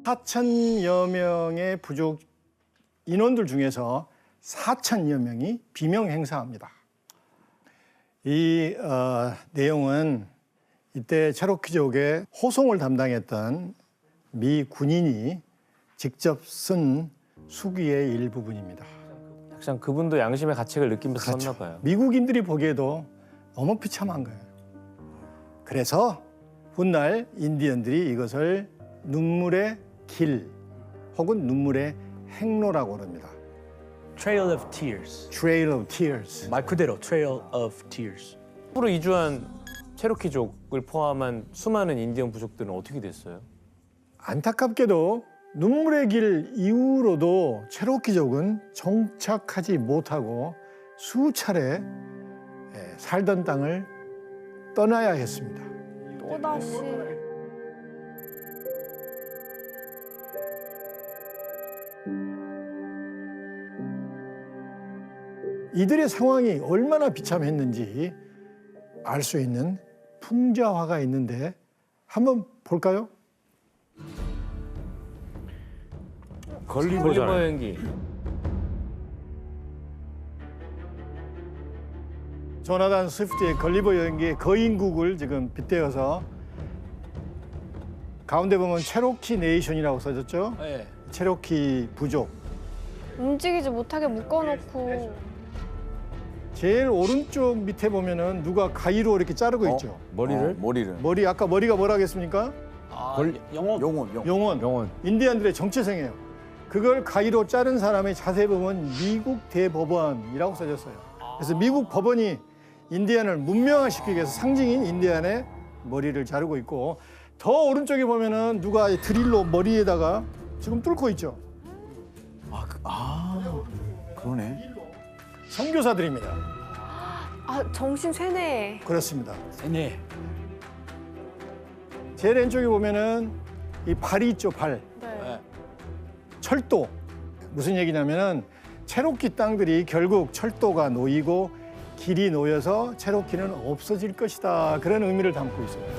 [SPEAKER 1] (4,000여) 명의 부족 인원들 중에서 4,000여 명이 비명 행사합니다. 이 내용은 이때 체로키족의 호송을 담당했던 미 군인이 직접 쓴 수기의 일부분입니다.
[SPEAKER 2] 약간 그분도 양심의 가책을 느끼면서
[SPEAKER 1] 그렇죠.
[SPEAKER 2] 썼나 봐요.
[SPEAKER 1] 미국인들이 보기에도 너무 비참한 거예요. 그래서 훗날 인디언들이 이것을 눈물의 길 혹은 눈물의 행로라고 합니다.
[SPEAKER 6] Trail of Tears.
[SPEAKER 1] Trail of Tears.
[SPEAKER 6] 말 그대로 Trail of Tears.
[SPEAKER 2] 서부로 이주한 체로키족을 포함한 수많은 인디언 부족들은 어떻게 됐어요?
[SPEAKER 1] 안타깝게도 눈물의 길 이후로도 체로키족은 정착하지 못하고 수차례 살던 땅을 떠나야 했습니다.
[SPEAKER 5] 또다시.
[SPEAKER 1] 이들의 상황이 얼마나 비참했는지 알 수 있는 풍자화가 있는데 한번 볼까요?
[SPEAKER 2] 걸리버 연기.
[SPEAKER 1] 조나단 스위프트의 걸리버 여행기의 거인국을 지금 빗대어서 가운데 보면 체로키 네이션이라고 써졌죠?
[SPEAKER 6] 네.
[SPEAKER 1] 체로키 부족.
[SPEAKER 5] 움직이지 못하게 묶어놓고.
[SPEAKER 1] 제일 오른쪽 밑에 보면은 누가 가위로 이렇게 자르고 있죠?
[SPEAKER 10] 머리를?
[SPEAKER 1] 머리 아까 머리가 뭐라고 했습니까?
[SPEAKER 7] 영혼.
[SPEAKER 1] 인디언들의 정체성이에요. 그걸 가위로 자른 사람의 자세히 보면 미국 대법원이라고 써졌어요. 그래서 미국 법원이 인디언을 문명화시키기 위해서 상징인 인디언의 머리를 자르고 있고 더 오른쪽에 보면은 누가 드릴로 머리에다가 지금 뚫고 있죠.
[SPEAKER 7] 그러네.
[SPEAKER 1] 선교사들입니다.
[SPEAKER 5] 아, 정신 쇠네.
[SPEAKER 1] 그렇습니다.
[SPEAKER 6] 네.
[SPEAKER 1] 제일 왼쪽에 보면은 이 발이 있죠, 발.
[SPEAKER 5] 네.
[SPEAKER 1] 철도. 무슨 얘기냐면은 체로키 땅들이 결국 철도가 놓이고 길이 놓여서 체로키는 없어질 것이다. 그런 의미를 담고 있습니다.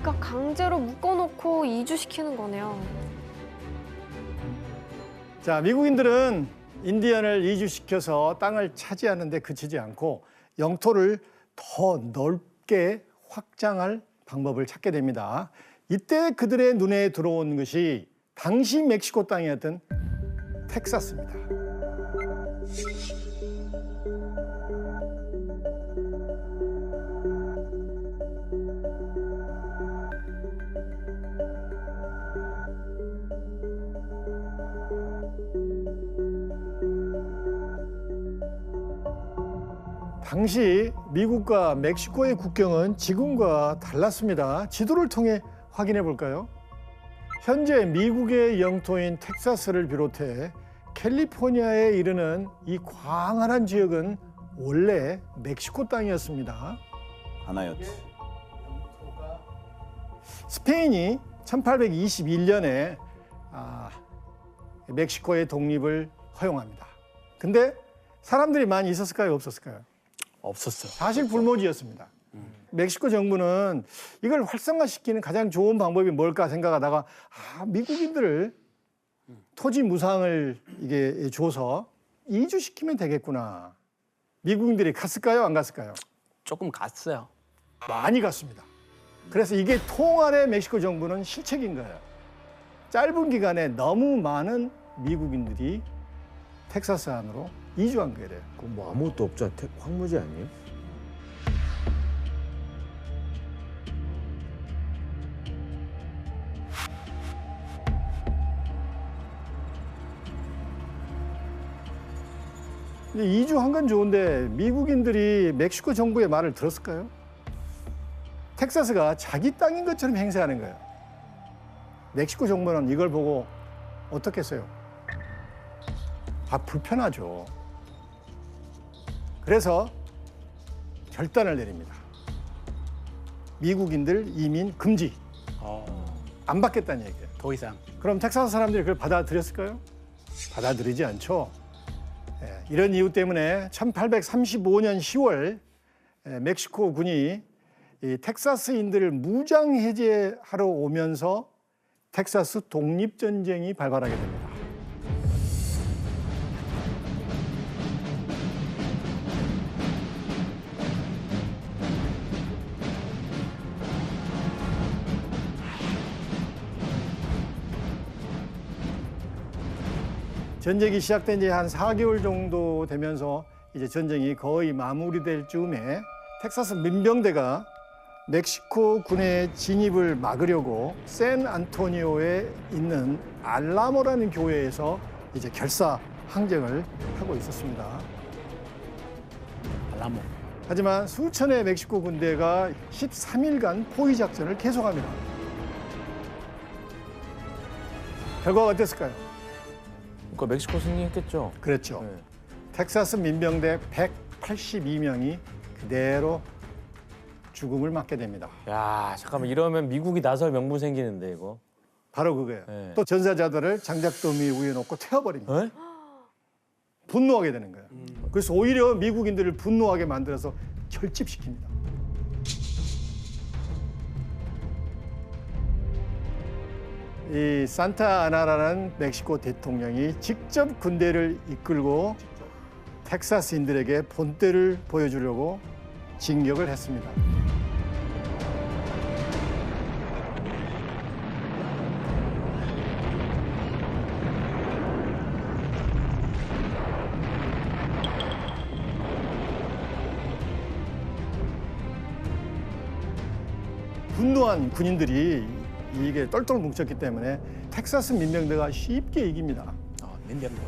[SPEAKER 5] 그러니까 강제로 묶어놓고 이주시키는 거네요.
[SPEAKER 1] 자, 미국인들은 인디언을 이주시켜서 땅을 차지하는 데 그치지 않고 영토를 더 넓게 확장할 방법을 찾게 됩니다. 이때 그들의 눈에 들어온 것이 당시 멕시코 땅이었던 텍사스입니다. 당시 미국과 멕시코의 국경은 지금과 달랐습니다. 지도를 통해 확인해 볼까요? 현재 미국의 영토인 텍사스를 비롯해 캘리포니아에 이르는 이 광활한 지역은 원래 멕시코 땅이었습니다.
[SPEAKER 7] 하나였지.
[SPEAKER 1] 스페인이 1821년에 멕시코의 독립을 허용합니다. 근데 사람들이 많이 있었을까요? 없었을까요?
[SPEAKER 6] 없었어요.
[SPEAKER 1] 사실 불모지였습니다. 멕시코 정부는 이걸 활성화시키는 가장 좋은 방법이 뭘까 생각하다가 미국인들을 토지 무상을 이게 줘서 이주시키면 되겠구나. 미국인들이 갔을까요? 안 갔을까요?
[SPEAKER 6] 조금 갔어요.
[SPEAKER 1] 많이 갔습니다. 그래서 이게 통할의 멕시코 정부는 실책인 거예요. 짧은 기간에 너무 많은 미국인들이 텍사스 안으로 이주한 거예요.
[SPEAKER 10] 그럼 뭐 아무것도 없잖아. 황무지 아니에요?
[SPEAKER 1] 근데 이주한 건 좋은데 미국인들이 멕시코 정부의 말을 들었을까요? 텍사스가 자기 땅인 것처럼 행세하는 거예요. 멕시코 정부는 이걸 보고 어떻게 했어요? 불편하죠. 그래서 결단을 내립니다. 미국인들 이민 금지. 안 받겠다는 얘기예요.
[SPEAKER 6] 더 이상.
[SPEAKER 1] 그럼 텍사스 사람들이 그걸 받아들였을까요? 받아들이지 않죠. 이런 이유 때문에 1835년 10월 멕시코군이 이 텍사스인들을 무장 해제하러 오면서 텍사스 독립전쟁이 발발하게 됩니다. 전쟁이 시작된 지 한 4개월 정도 되면서 이제 전쟁이 거의 마무리될 즈음에 텍사스 민병대가 멕시코 군의 진입을 막으려고 샌안토니오에 있는 알라모라는 교회에서 이제 결사 항쟁을 하고 있었습니다.
[SPEAKER 6] 알라모.
[SPEAKER 1] 하지만 수천의 멕시코 군대가 13일간 포위 작전을 계속합니다. 결과가 어땠을까요?
[SPEAKER 10] 그러니까 멕시코 승리했겠죠.
[SPEAKER 1] 그렇죠. 텍사스 민병대 182명이 그대로 죽음을 맞게 됩니다.
[SPEAKER 10] 야, 잠깐만 이러면 미국이 나설 명분 생기는데 이거.
[SPEAKER 1] 바로 그거예요. 또 전사자들을 장작더미 위에 놓고 태워버립니다. 분노하게 되는 거예요. 그래서 오히려 미국인들을 분노하게 만들어서 결집시킵니다. 이 산타아나라는 멕시코 대통령이 직접 군대를 이끌고 텍사스인들에게 본때를 보여주려고 진격을 했습니다. 분노한 군인들이 이게 똘똘 뭉쳤기 때문에 텍사스 민병대가 쉽게 이깁니다.
[SPEAKER 6] 민병대.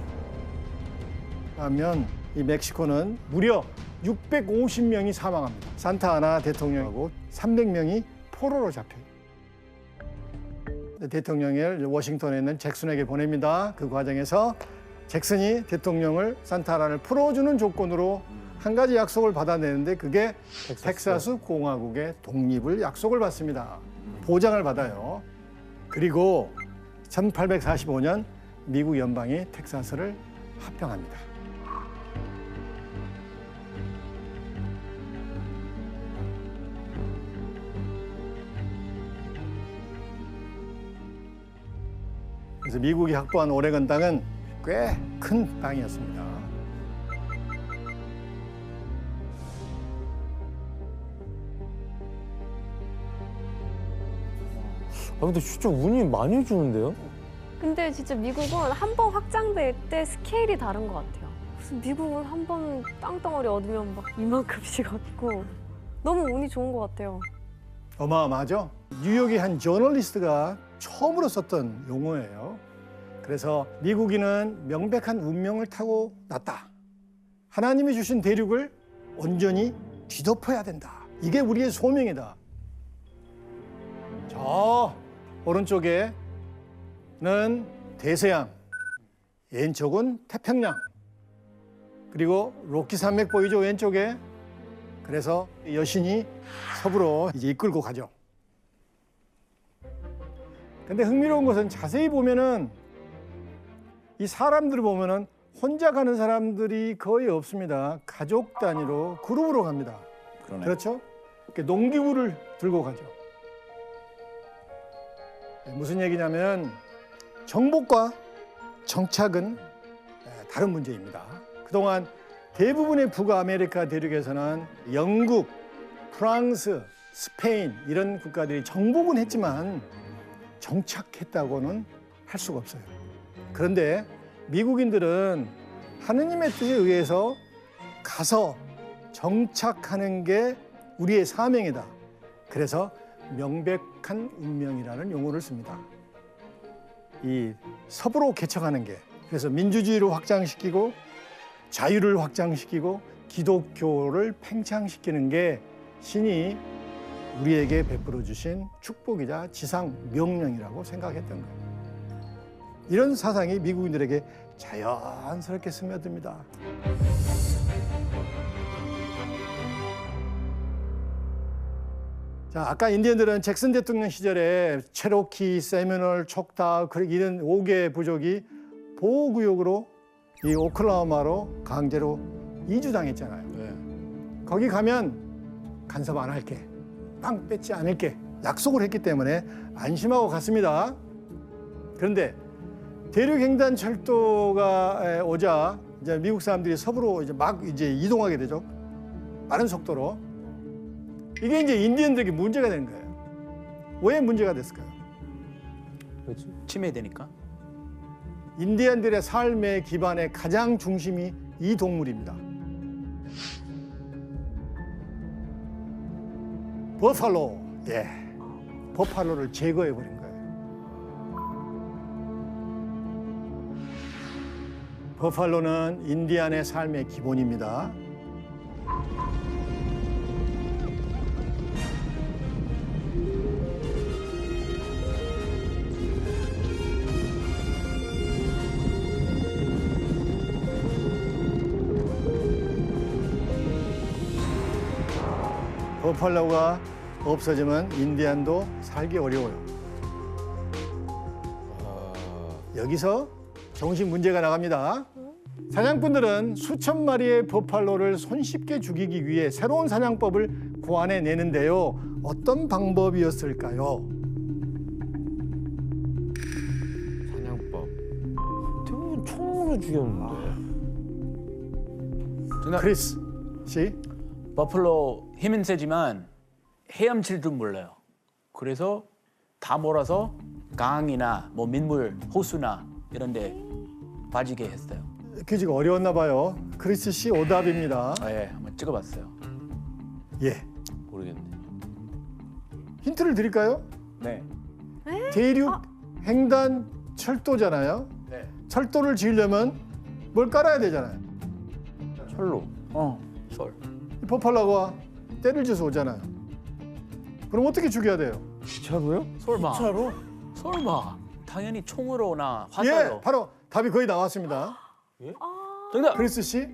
[SPEAKER 1] 하면 이 멕시코는 무려 650명이 사망합니다. 산타아나 대통령하고 300명이 포로로 잡혀요. 대통령을 워싱턴에 있는 잭슨에게 보냅니다. 그 과정에서 잭슨이 대통령을 산타아나를 풀어주는 조건으로 한 가지 약속을 받아내는데 그게 텍사스 공화국의 독립을 약속을 받습니다. 보장을 받아요. 그리고 1845년 미국 연방이 텍사스를 합병합니다. 그래서 미국이 확보한 오레건 땅은 꽤 큰 땅이었습니다.
[SPEAKER 2] 근데 진짜 운이 많이 주는데요?
[SPEAKER 5] 근데 진짜 미국은 한 번 확장될 때 스케일이 다른 것 같아요. 무슨 미국은 한 번 땅덩어리 얻으면 막 이만큼씩 얻고 너무 운이 좋은 것 같아요.
[SPEAKER 1] 어마어마하죠? 뉴욕의 한 저널리스트가 처음으로 썼던 용어예요. 그래서 미국인은 명백한 운명을 타고 났다. 하나님이 주신 대륙을 온전히 뒤덮어야 된다. 이게 우리의 소명이다. 저 오른쪽에는 대서양, 왼쪽은 태평양, 그리고 로키 산맥 보이죠, 왼쪽에. 그래서 여신이 서부로 이제 이끌고 가죠. 근데 흥미로운 것은 자세히 보면은 이 사람들을 보면은 혼자 가는 사람들이 거의 없습니다. 가족 단위로 그룹으로 갑니다.
[SPEAKER 7] 그러네.
[SPEAKER 1] 그렇죠? 이렇게 농기구를 들고 가죠. 무슨 얘기냐면 정복과 정착은 다른 문제입니다. 그동안 대부분의 북아메리카 대륙에서는 영국, 프랑스, 스페인 이런 국가들이 정복은 했지만 정착했다고는 할 수가 없어요. 그런데 미국인들은 하느님의 뜻에 의해서 가서 정착하는 게 우리의 사명이다. 그래서 명백한 운명이라는 용어를 씁니다. 이 서부로 개척하는 게, 그래서 민주주의를 확장시키고 자유를 확장시키고 기독교를 팽창시키는 게 신이 우리에게 베풀어 주신 축복이자 지상 명령이라고 생각했던 거예요. 이런 사상이 미국인들에게 자연스럽게 스며듭니다. 자, 아까 인디언들은 잭슨 대통령 시절에 체로키, 세미널, 촉타 이런 5개 부족이 보호구역으로 이 오클라호마로 강제로 이주당했잖아요. 거기 가면 간섭 안 할게, 빵 뺏지 않을게 약속을 했기 때문에 안심하고 갔습니다. 그런데 대륙횡단철도가 오자 이제 미국 사람들이 서부로 이제 이동하게 되죠. 빠른 속도로. 이게 이제 인디언들에게 문제가 되는 거예요. 왜 문제가 됐을까요?
[SPEAKER 6] 그렇지. 침해되니까.
[SPEAKER 1] 인디언들의 삶의 기반의 가장 중심이 이 동물입니다. 버팔로. 예. 버팔로를 제거해 버린 거예요. 버팔로는 인디안의 삶의 기본입니다. 버팔로가 없어지면 인디안도 살기 어려워요. 여기서 정신 문제가 나갑니다. 사냥꾼들은 수천 마리의 버팔로를 손쉽게 죽이기 위해 새로운 사냥법을 고안해내는데요. 어떤 방법이었을까요?
[SPEAKER 2] 사냥법. 대부분 총으로 죽였는데.
[SPEAKER 1] 크리스 씨?
[SPEAKER 6] 버플로 힘은 세지만 헤엄칠 줄 몰라요. 그래서 다 몰아서 강이나 뭐 민물, 호수나 이런 데 빠지게 했어요.
[SPEAKER 1] 퀴즈가 어려웠나 봐요. 크리스 씨 오답입니다.
[SPEAKER 6] 예, 한번 찍어봤어요.
[SPEAKER 1] 예.
[SPEAKER 2] 모르겠네.
[SPEAKER 1] 힌트를 드릴까요?
[SPEAKER 7] 네.
[SPEAKER 1] 대륙 횡단 철도잖아요.
[SPEAKER 6] 네.
[SPEAKER 1] 철도를 지으려면 뭘 깔아야 되잖아요.
[SPEAKER 2] 철로.
[SPEAKER 6] 철.
[SPEAKER 1] 이 버팔로가 때를 지어서 오잖아요. 그럼 어떻게 죽여야 돼요?
[SPEAKER 2] 기차로요?
[SPEAKER 6] 설마.
[SPEAKER 1] 기차로?
[SPEAKER 6] 설마. 당연히 총으로나 화살로.
[SPEAKER 1] 예, 바로 답이 거의 나왔습니다.
[SPEAKER 6] 정답.
[SPEAKER 1] 크리스 씨?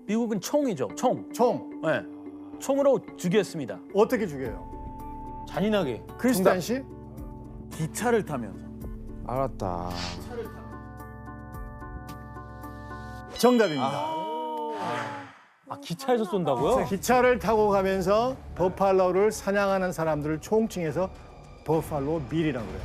[SPEAKER 6] 미국은 총이죠. 총.
[SPEAKER 1] 총.
[SPEAKER 6] 네. 총으로 죽였습니다.
[SPEAKER 1] 어떻게 죽여요?
[SPEAKER 2] 잔인하게.
[SPEAKER 1] 크리스탄 씨?
[SPEAKER 7] 기차를 타면서.
[SPEAKER 10] 알았다.
[SPEAKER 1] 정답입니다.
[SPEAKER 2] 기차에서 쏜다고요?
[SPEAKER 1] 기차를 타고 가면서 버팔로를 사냥하는 사람들을 총칭해서 버팔로 밀이라고 그래요.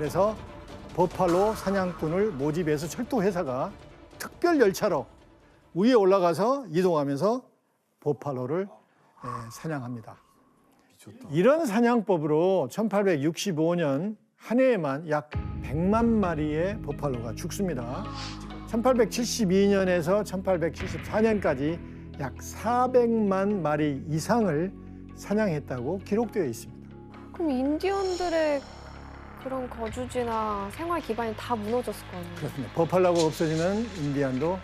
[SPEAKER 1] 그래서 버팔로 사냥꾼을 모집해서 철도 회사가 특별 열차로 위에 올라가서 이동하면서 버팔로를 사냥합니다. 이런 사냥법으로 1865년 한 해에만 약 100만 마리의 버팔로가 죽습니다. 1872년에서 1874년까지 약 400만 마리 이상을 사냥했다고 기록되어 있습니다.
[SPEAKER 5] 그럼 인디언들의 그런 거주지나 생활 기반이 다 무너졌을 거 아니에요?
[SPEAKER 1] 그렇습니다. 버팔로가 없어지면 인디안도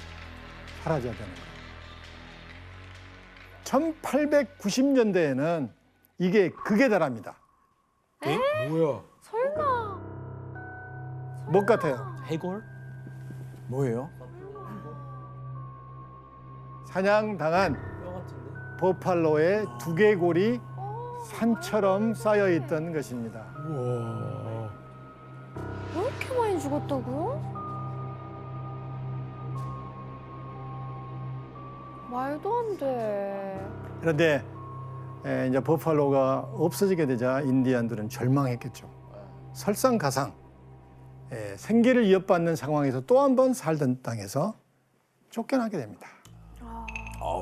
[SPEAKER 1] 사라져야 되는 거예요. 1890년대에는 이게 극에 달합니다.
[SPEAKER 6] 뭐야?
[SPEAKER 5] 설마.
[SPEAKER 1] 뭐 같아요?
[SPEAKER 6] 해골?
[SPEAKER 7] 뭐예요?
[SPEAKER 1] 사냥당한 버팔로의 두개골이 산처럼 쌓여 있던 것입니다.
[SPEAKER 6] 우와.
[SPEAKER 5] 왜 이렇게 많이 죽었다고요? 말도 안 돼.
[SPEAKER 1] 그런데 이제 버팔로가 없어지게 되자 인디안들은 절망했겠죠. 설상가상 생계를 이어받는 상황에서 또 한 번 살던 땅에서 쫓겨나게 됩니다.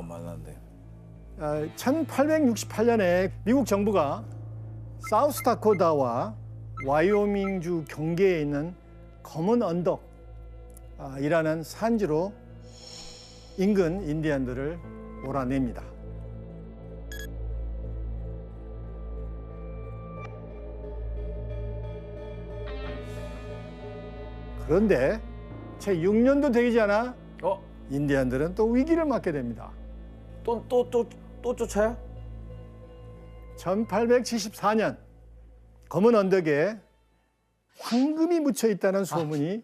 [SPEAKER 7] 만난데.
[SPEAKER 1] 1868년에 미국 정부가 사우스다코타와 와이오밍주 경계에 있는 검은 언덕이라는 산지로 인근 인디안들을 몰아냅니다. 그런데 채 6년도 되지 않아 인디안들은 또 위기를 맞게 됩니다.
[SPEAKER 10] 또 쫓아요?
[SPEAKER 1] 1874년 검은 언덕에 황금이 묻혀 있다는 소문이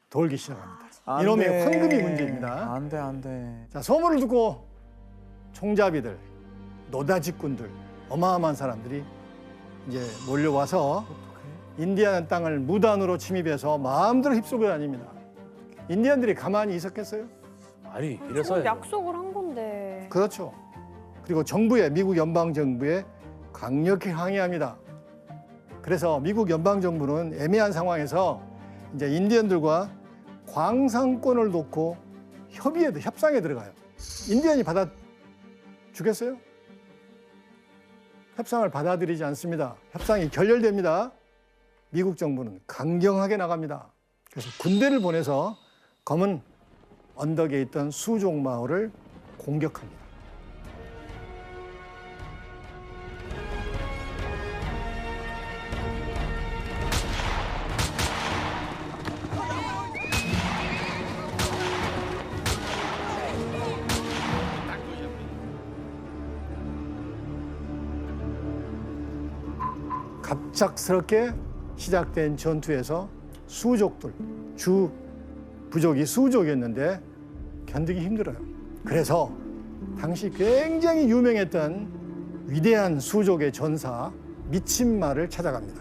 [SPEAKER 1] 돌기 시작합니다. 이놈의 황금이 문제입니다.
[SPEAKER 7] 안 돼.
[SPEAKER 1] 자, 소문을 듣고 총잡이들, 노다지꾼들, 어마어마한 사람들이 이제 몰려와서 인디안 땅을 무단으로 침입해서 마음대로 휩쓸고 다닙니다. 인디안들이 가만히 있었겠어요?
[SPEAKER 6] 아니,
[SPEAKER 5] 이래서 약속을 한 건데.
[SPEAKER 1] 그렇죠. 그리고 미국 연방 정부에 강력히 항의합니다. 그래서 미국 연방 정부는 애매한 상황에서 이제 인디언들과 광산권을 놓고 협상에 들어가요. 인디언이 받아주겠어요? 협상을 받아들이지 않습니다. 협상이 결렬됩니다. 미국 정부는 강경하게 나갑니다. 그래서 군대를 보내서 검은 언덕에 있던 수족 마을을 공격합니다. 갑작스럽게 시작된 전투에서 수족들, 주 부족이 수족이었는데 견디기 힘들어요. 그래서 당시 굉장히 유명했던 위대한 수족의 전사 미친마를 찾아갑니다.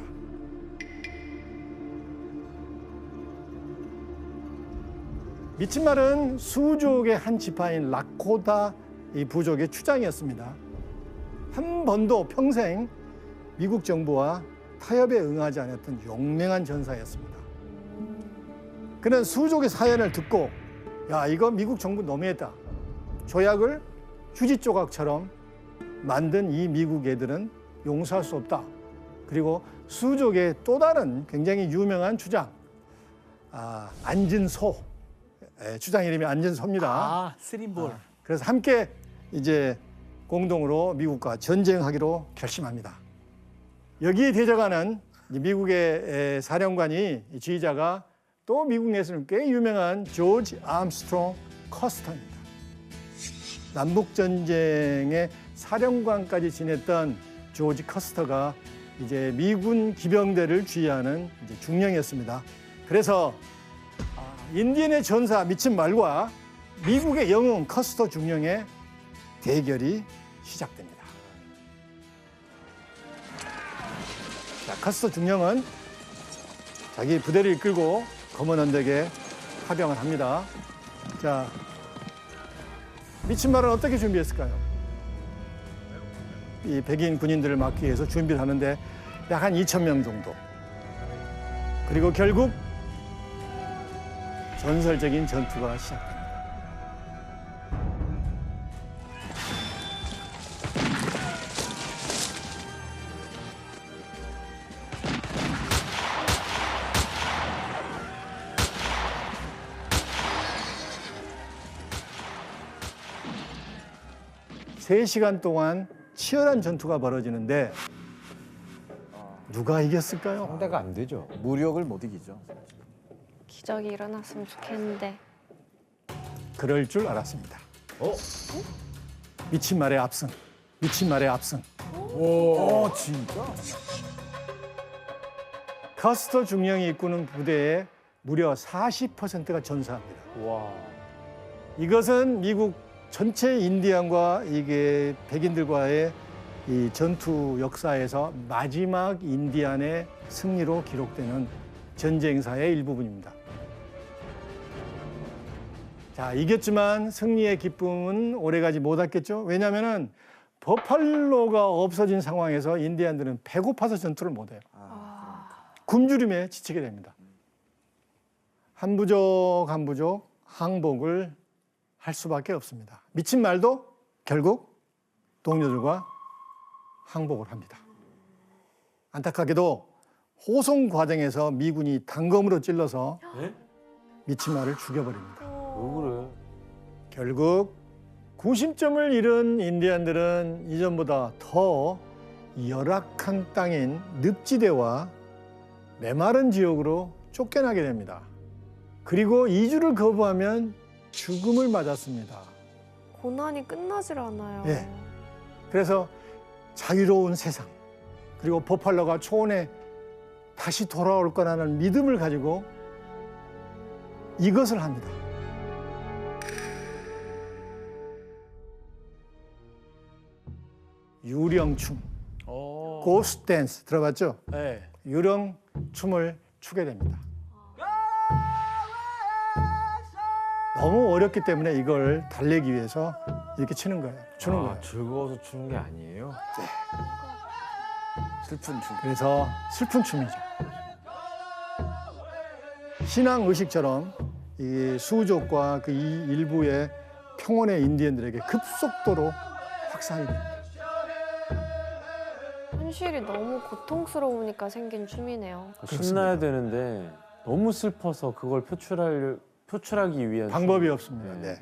[SPEAKER 1] 미친말은 수족의 한 지파인 라코타 이 부족의 추장이었습니다. 한 번도 평생 미국 정부와 타협에 응하지 않았던 용맹한 전사였습니다. 그는 수족의 사연을 듣고 야, 이거 미국 정부 너무했다. 조약을 휴지 조각처럼 만든 이 미국 애들은 용서할 수 없다. 그리고 수족의 또 다른 굉장히 유명한 주장, 안진소. 주장 이름이 안진소입니다.
[SPEAKER 6] 쓰림볼.
[SPEAKER 1] 그래서 함께 이제 공동으로 미국과 전쟁하기로 결심합니다. 여기에 대적하는 미국의 사령관이 지휘자가 또 미국 내에서는 꽤 유명한 조지 암스트롱 커스터입니다. 남북전쟁의 사령관까지 지냈던 조지 커스터가 이제 미군 기병대를 지휘하는 이제 중령이었습니다. 그래서 인디언의 전사 미친말과 미국의 영웅 커스터 중령의 대결이 시작됩니다. 자, 커스터 중령은 자기 부대를 이끌고 검은 언덕에 파병을 합니다. 자, 미친말은 어떻게 준비했을까요? 이 백인 군인들을 막기 위해서 준비를 하는데 약 한 2,000명 정도. 그리고 결국 전설적인 전투가 시작됩니다. 세 시간 동안 치열한 전투가 벌어지는데 누가 이겼을까요?
[SPEAKER 10] 상대가 안 되죠.
[SPEAKER 7] 무력을 못 이기죠.
[SPEAKER 5] 기적이 일어났으면 좋겠는데.
[SPEAKER 1] 그럴 줄 알았습니다. 미친 말의 압승. 미친 말의 압승.
[SPEAKER 7] 오, 진짜?
[SPEAKER 1] 카스터 중령이 이끄는 부대의 무려 40%가 전사합니다.
[SPEAKER 2] 와.
[SPEAKER 1] 이것은 미국 전체 인디안과 이게 백인들과의 이 전투 역사에서 마지막 인디안의 승리로 기록되는 전쟁사의 일부분입니다. 자, 이겼지만 승리의 기쁨은 오래가지 못했겠죠. 왜냐하면 버팔로가 없어진 상황에서 인디안들은 배고파서 전투를 못해요. 굶주림에 지치게 됩니다. 한 부족 한 부족 항복을 할 수밖에 없습니다. 미친 말도 결국 동료들과 항복을 합니다. 안타깝게도 호송 과정에서 미군이 단검으로 찔러서 미친 말을 죽여버립니다.
[SPEAKER 2] 왜 그래?
[SPEAKER 1] 결국 구심점을 잃은 인디안들은 이전보다 더 열악한 땅인 늪지대와 메마른 지역으로 쫓겨나게 됩니다. 그리고 이주를 거부하면 죽음을 맞았습니다.
[SPEAKER 5] 고난이 끝나질 않아요.
[SPEAKER 1] 예. 그래서 자유로운 세상, 그리고 버팔로가 초원에 다시 돌아올 거라는 믿음을 가지고 이것을 합니다. 유령춤, 고스트 댄스 들어봤죠?
[SPEAKER 6] 네.
[SPEAKER 1] 유령춤을 추게 됩니다. 너무 어렵기 때문에 이걸 달래기 위해서 이렇게 치는 거예요. 추는 거예요.
[SPEAKER 10] 즐거워서 추는 게 아니에요.
[SPEAKER 7] 슬픈 춤.
[SPEAKER 1] 그래서 슬픈 춤이죠. 신앙 의식처럼 이 수족과 그 일부의 평원의 인디언들에게 급속도로 확산이 됩니다.
[SPEAKER 5] 현실이 너무 고통스러우니까 생긴 춤이네요.
[SPEAKER 2] 신나야 되는데 너무 슬퍼서 그걸 표출하기 위한
[SPEAKER 1] 방법이 없습니다. 네.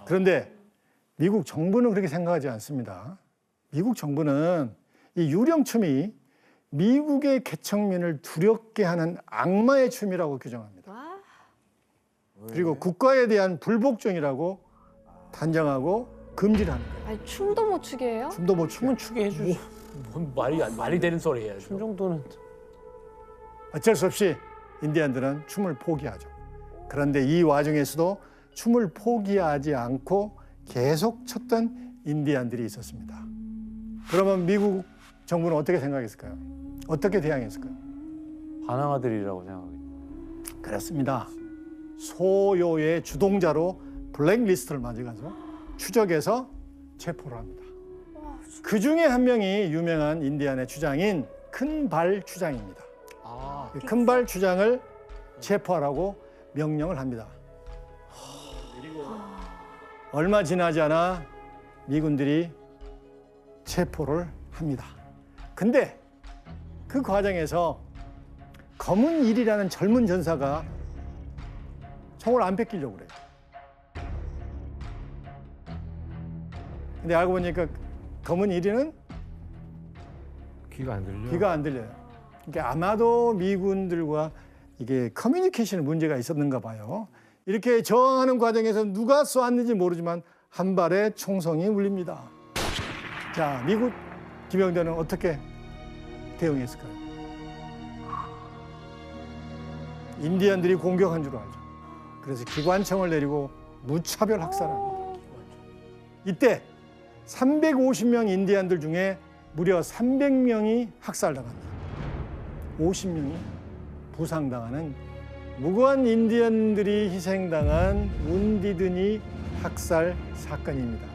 [SPEAKER 1] 그런데 미국 정부는 그렇게 생각하지 않습니다. 미국 정부는 이 유령춤이 미국의 개척민을 두렵게 하는 악마의 춤이라고 규정합니다. 그리고 국가에 대한 불복종이라고 단정하고 금지를 하는 거예요.
[SPEAKER 5] 아니, 춤도 못 추게 해요?
[SPEAKER 1] 춤도 못
[SPEAKER 2] 춤은 추게 해주지.
[SPEAKER 6] 뭔 말이 되는 소리예요.
[SPEAKER 2] 춤 정도는
[SPEAKER 1] 어쩔 수 없이 인디안들은 춤을 포기하죠. 그런데 이 와중에서도 춤을 포기하지 않고 계속 췄던 인디안들이 있었습니다. 그러면 미국 정부는 어떻게 생각했을까요? 어떻게 대항했을까요?
[SPEAKER 2] 반항아들이라고 생각하겠죠.
[SPEAKER 1] 그렇습니다. 소요의 주동자로 블랙리스트를 만들어서 추적해서 체포를 합니다. 그 중에 한 명이 유명한 인디안의 주장인 큰발 주장입니다. 큰발 주장을 체포하라고 명령을 합니다. 얼마 지나지 않아 미군들이 체포를 합니다. 근데 그 과정에서 검은 일이라는 젊은 전사가 총을 안 뺏기려고 그래요. 근데 알고 보니까 검은 일이는
[SPEAKER 10] 귀가 안 들려.
[SPEAKER 1] 귀가 안 들려요. 그러니까 아마도 미군들과 이게 커뮤니케이션 문제가 있었는가 봐요. 이렇게 저항하는 과정에서 누가 쏘았는지 모르지만 한 발의 총성이 울립니다. 자, 미국 기병대는 어떻게 대응했을까요? 인디안들이 공격한 줄 알죠. 그래서 기관총을 내리고 무차별 학살합니다. 이때 350명 인디안들 중에 무려 300명이 학살당합니다. 50명이 부상당하는 무고한 인디언들이 희생당한 운디드니 학살 사건입니다.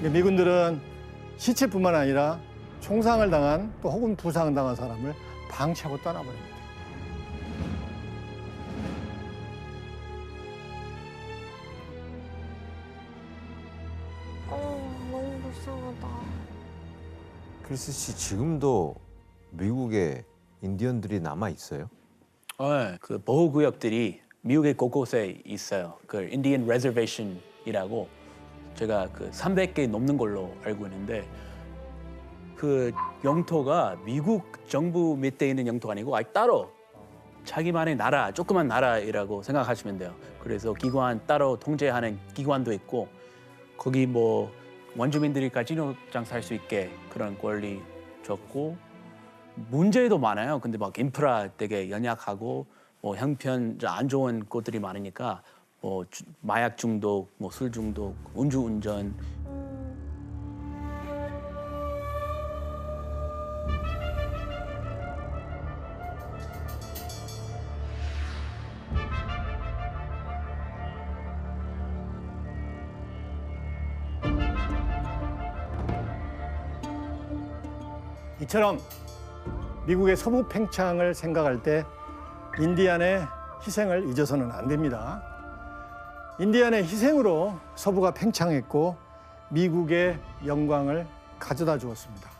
[SPEAKER 1] 미군들은 시체뿐만 아니라 총상을 당한 또 혹은 부상을 당한 사람을 방치하고 떠나버립니다.
[SPEAKER 5] 너무 불쌍하다.
[SPEAKER 10] 크리스 씨 지금도 미국에 인디언들이 남아 있어요?
[SPEAKER 6] 네, 그 보호구역들이 미국의 곳곳에 있어요. 그 인디언 레저베이션이라고 제가 그 300개 넘는 걸로 알고 있는데 그 영토가 미국 정부 밑에 있는 영토가 아니고 아예 따로 자기만의 나라, 조그만 나라이라고 생각하시면 돼요. 그래서 기관 따로 통제하는 기관도 있고 거기 뭐 원주민들이 카지노 장사할 수 있게 그런 권리 줬고 문제도 많아요. 근데 막 인프라 되게 연약하고 뭐 형편 안 좋은 곳들이 많으니까 뭐 마약 중독, 뭐 술 중독, 음주운전.
[SPEAKER 1] 이처럼 미국의 서부 팽창을 생각할 때 인디안의 희생을 잊어서는 안 됩니다. 인디안의 희생으로 서부가 팽창했고 미국의 영광을 가져다 주었습니다.